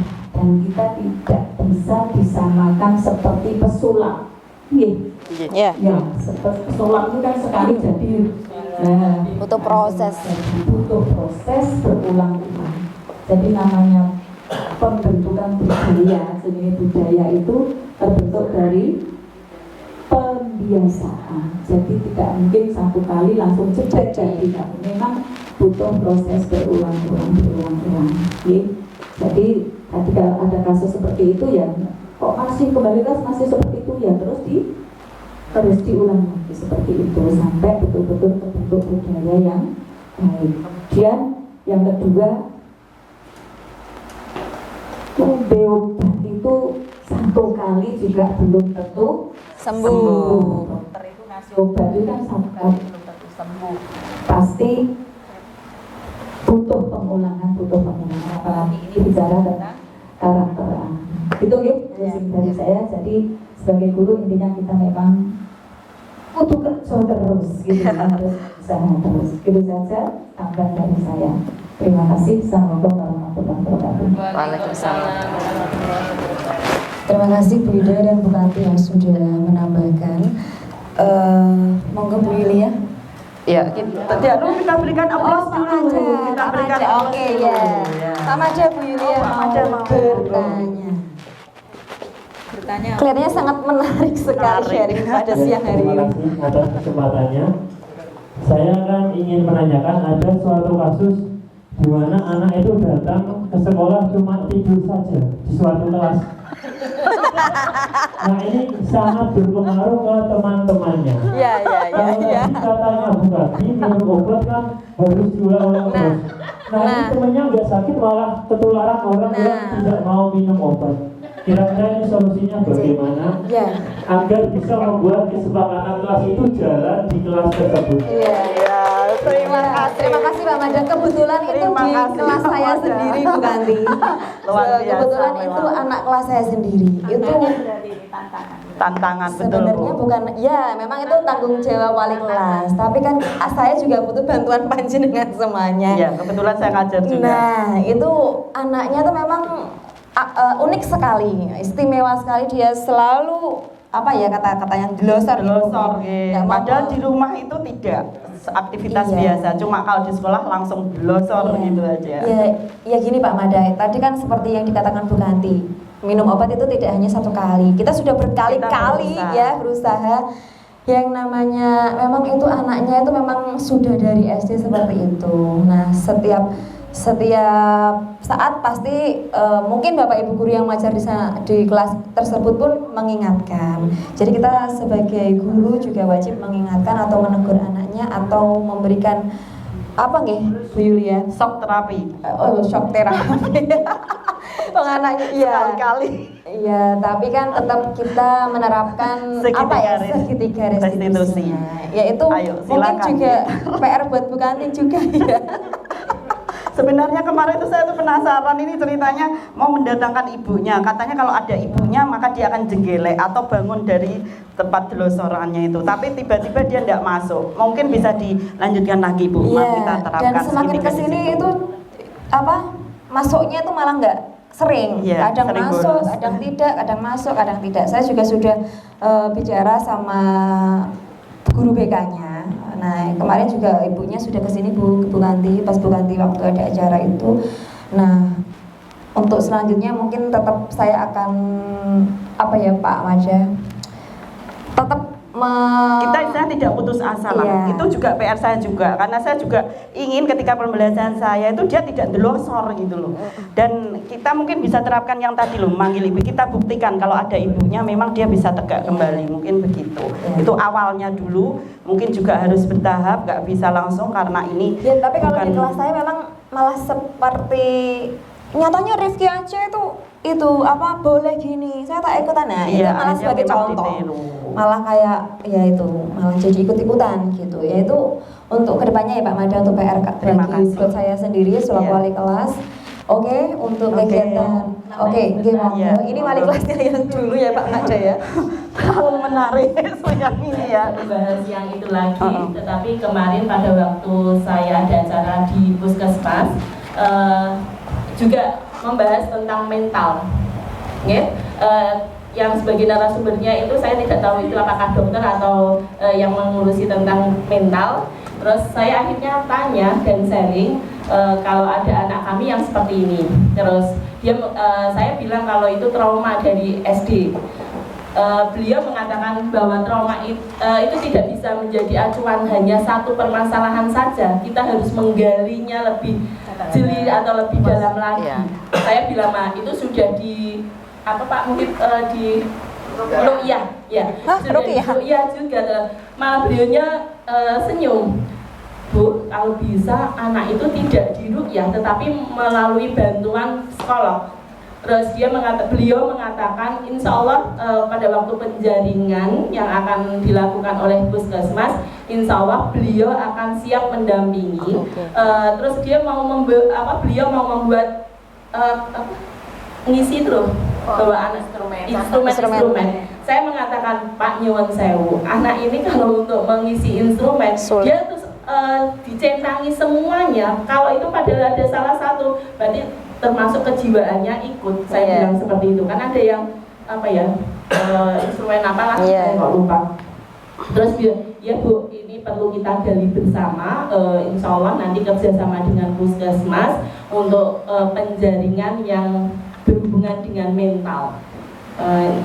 Ya, sholat itu kan sekali jadi. Nah, butuh proses. Butuh proses berulang-ulang. Jadi namanya pembentukan budaya, seni budaya itu terbentuk dari pembiasaan. Jadi tidak mungkin satu kali langsung cepat jadi. Memang butuh proses berulang-ulang. Jadi ketika ada kasus seperti itu ya, kok masih kembali masih seperti itu ya, terus diulang lagi seperti itu sampai betul-betul terbentuk budaya yang baik. Kemudian yang kedua, obat itu satu kali juga belum tentu sembuh. Dokter itu ngasih obat itu kan satu kali belum tentu sembuh. Pasti butuh pengulangan. Apalagi ini bicara tentang karakter anak. Itu gitu dari saya. Jadi sebagai guru intinya kita memang butuh kerja terus, gitu, harus usaha terus. Gitu saja tambahan dari saya. Terima kasih. Assalamualaikum warahmatullahi wabarakatuh. Waalaikumsalam. Terima kasih Bu Ida dan Bu Kanti yang sudah menambahkan. Monggo Bu Yulia. Ya, kita berikan aplaus dulu. Kita berikan aplaus. Oke, ya. Sama aja Bu Yulia mau bertanya. Kelihatannya sangat menarik sekali sharing pada siang hari ini. Terima kasih atas kesempatannya. Saya kan ingin menanyakan, ada suatu kasus di mana anak itu datang ke sekolah cuma tidur saja di suatu kelas. Nah, ini sangat berpengaruh ke teman-temannya. Kalau katanya bukan minum obat kan harus diulang-ulang terus. Nah, ini temannya nggak sakit malah ketularan orang yang tidak mau minum obat. Kira-kira ini solusinya bagaimana agar bisa membuat kesepakatan kelas itu jalan di kelas tersebut? Terima kasih Pak Madan. Kebetulan itu di kelas saya sendiri Bu Kanti. Kebetulan itu anak kelas saya sendiri. Itu tantangan sebenarnya bukan, ya memang itu tanggung jawab wali kelas. Tapi kan saya juga butuh bantuan panjenengan semuanya. Ya, kebetulan saya ngajar juga. Nah, itu anaknya tuh memang unik sekali, istimewa sekali. Dia selalu kata-katanya glosor padahal di rumah itu tidak aktivitas biasa, cuma kalau di sekolah langsung glosor gitu aja. Ya gini Pak Madai, tadi kan seperti yang dikatakan Bu Kanti, minum obat itu tidak hanya satu kali, kita sudah berkali-kali berusaha. Yang namanya memang itu anaknya itu memang sudah dari SD seperti itu. Nah, setiap saat pasti mungkin Bapak Ibu guru yang mengajar di kelas tersebut pun mengingatkan. Jadi kita sebagai guru juga wajib mengingatkan atau menegur anaknya atau memberikan Bu Yulia? Shock terapi. Shock terapi. Anaknya sekali-kali. Iya, tapi kan tetap kita menerapkan segitiga restitusi. Yaitu mungkin juga PR buat Bu Kanti juga ya. Sebenarnya kemarin itu saya tuh penasaran, ini ceritanya mau mendatangkan ibunya. Katanya kalau ada ibunya maka dia akan jenggelek atau bangun dari tempat gelosorannya itu. Tapi tiba-tiba dia tidak masuk. Mungkin bisa dilanjutkan lagi Bu. Kita terapkan. Dan semakin kesini itu masuknya itu malah nggak sering. Kadang masuk, bonus. Kadang tidak, kadang masuk, kadang tidak. Saya juga sudah bicara sama guru BK-nya. Nah, kemarin juga ibunya sudah kesini Bu Kanti, pas Bu Kanti waktu ada acara itu. Nah, untuk selanjutnya mungkin tetap saya akan Pak Maja, tetap kita tidak putus asa lah. Itu juga PR saya juga, karena saya juga ingin ketika pembelajaran saya itu dia tidak delosor gitu loh. Dan kita mungkin bisa terapkan yang tadi loh, manggil ibu, kita buktikan kalau ada ibunya memang dia bisa tegak kembali, mungkin begitu. Itu awalnya dulu, mungkin juga harus bertahap, nggak bisa langsung karena ini. Tapi kalau di kelas saya memang malah seperti nyatanya Rifki aja itu boleh gini, saya tak ikutan itu malah sebagai contoh, malah kayak malah jadi ikut-ikutan gitu. Itu untuk kedepannya ya Pak Mada, untuk PR bagi buat saya sendiri selaku wali kelas. Untuk kegiatan ini wali kelasnya yang dulu ya Pak Mada ya. Menarik yang ini ya. Bahas yang itu lagi, tetapi kemarin pada waktu saya ada acara di Puskesmas juga membahas tentang mental. yang sebagai narasumbernya itu saya tidak tahu itu apakah dokter atau yang mengurusi tentang mental. Terus saya akhirnya tanya dan sharing kalau ada anak kami yang seperti ini. Terus saya bilang kalau itu trauma dari SD. Beliau mengatakan bahwa trauma itu tidak bisa menjadi acuan hanya satu permasalahan saja. Kita harus menggalinya lebih jeli atau lebih dalam lagi. Saya bilang itu sudah di apa Pak mungkin di ruqyah ya. Ruqyah juga. Malah beliaunya senyum. Bu, kalau bisa anak itu tidak di ruqyah tetapi melalui bantuan psikolog. Terus beliau mengatakan insya Allah pada waktu penjaringan yang akan dilakukan oleh Puskesmas, insya Allah beliau akan siap mendampingi. Terus dia mau beliau mau membuat ngisi terus bahwa instrumen. Saya mengatakan Pak Nyuwun Sewu, anak ini kalau untuk mengisi instrumen dia terus dicentangi semuanya. Kalau itu padahal ada salah satu, berarti termasuk kejiwaannya ikut. Saya bilang seperti itu. Kan ada yang instrumen apalah, saya nggak lupa. Terus ya Bu, ini perlu kita gali bersama. Insya Allah nanti kerjasama dengan Puskesmas untuk penjaringan yang berhubungan dengan mental.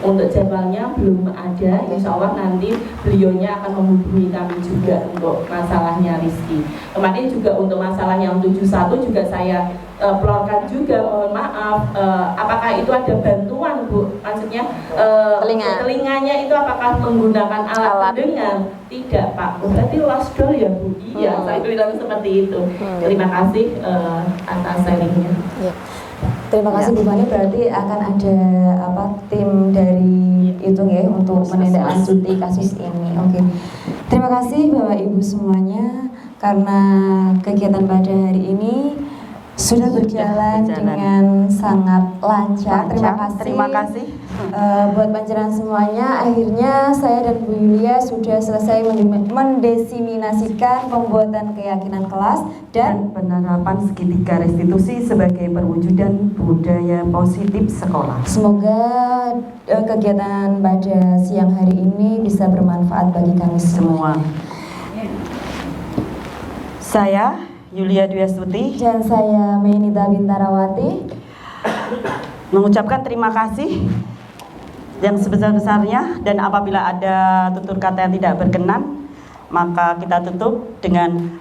Untuk jadwalnya belum ada, insya Allah nanti beliaunya akan menghubungi kami juga untuk masalahnya Rizky. Kemarin juga untuk masalah yang 71 juga saya pelorkan juga, mohon maaf, apakah itu ada bantuan Bu? Maksudnya telinganya itu apakah menggunakan alat pendengar? Tidak Pak, berarti lost door ya Bu? Iya, saya bilang seperti itu. Terima kasih atas sharingnya. Terima kasih Bu Fani, berarti akan ada tim dari itu ya untuk menindaklanjuti kasus ini. Oke. Terima kasih Bapak Ibu semuanya karena kegiatan pada hari ini sudah berjalan dengan sangat lancar. Terima kasih. Buat panjenengan semuanya, akhirnya saya dan Bu Yulia sudah selesai mendesiminasikan pembuatan keyakinan kelas dan penerapan segitiga restitusi sebagai perwujudan budaya positif sekolah. Semoga kegiatan pada siang hari ini bisa bermanfaat bagi kami semua. Saya Yulia Dwi Astuti dan saya Menita Bintarawati mengucapkan terima kasih yang sebesar-besarnya, dan apabila ada tutur kata yang tidak berkenan maka kita tutup dengan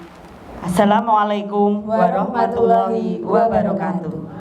Assalamualaikum warahmatullahi wabarakatuh.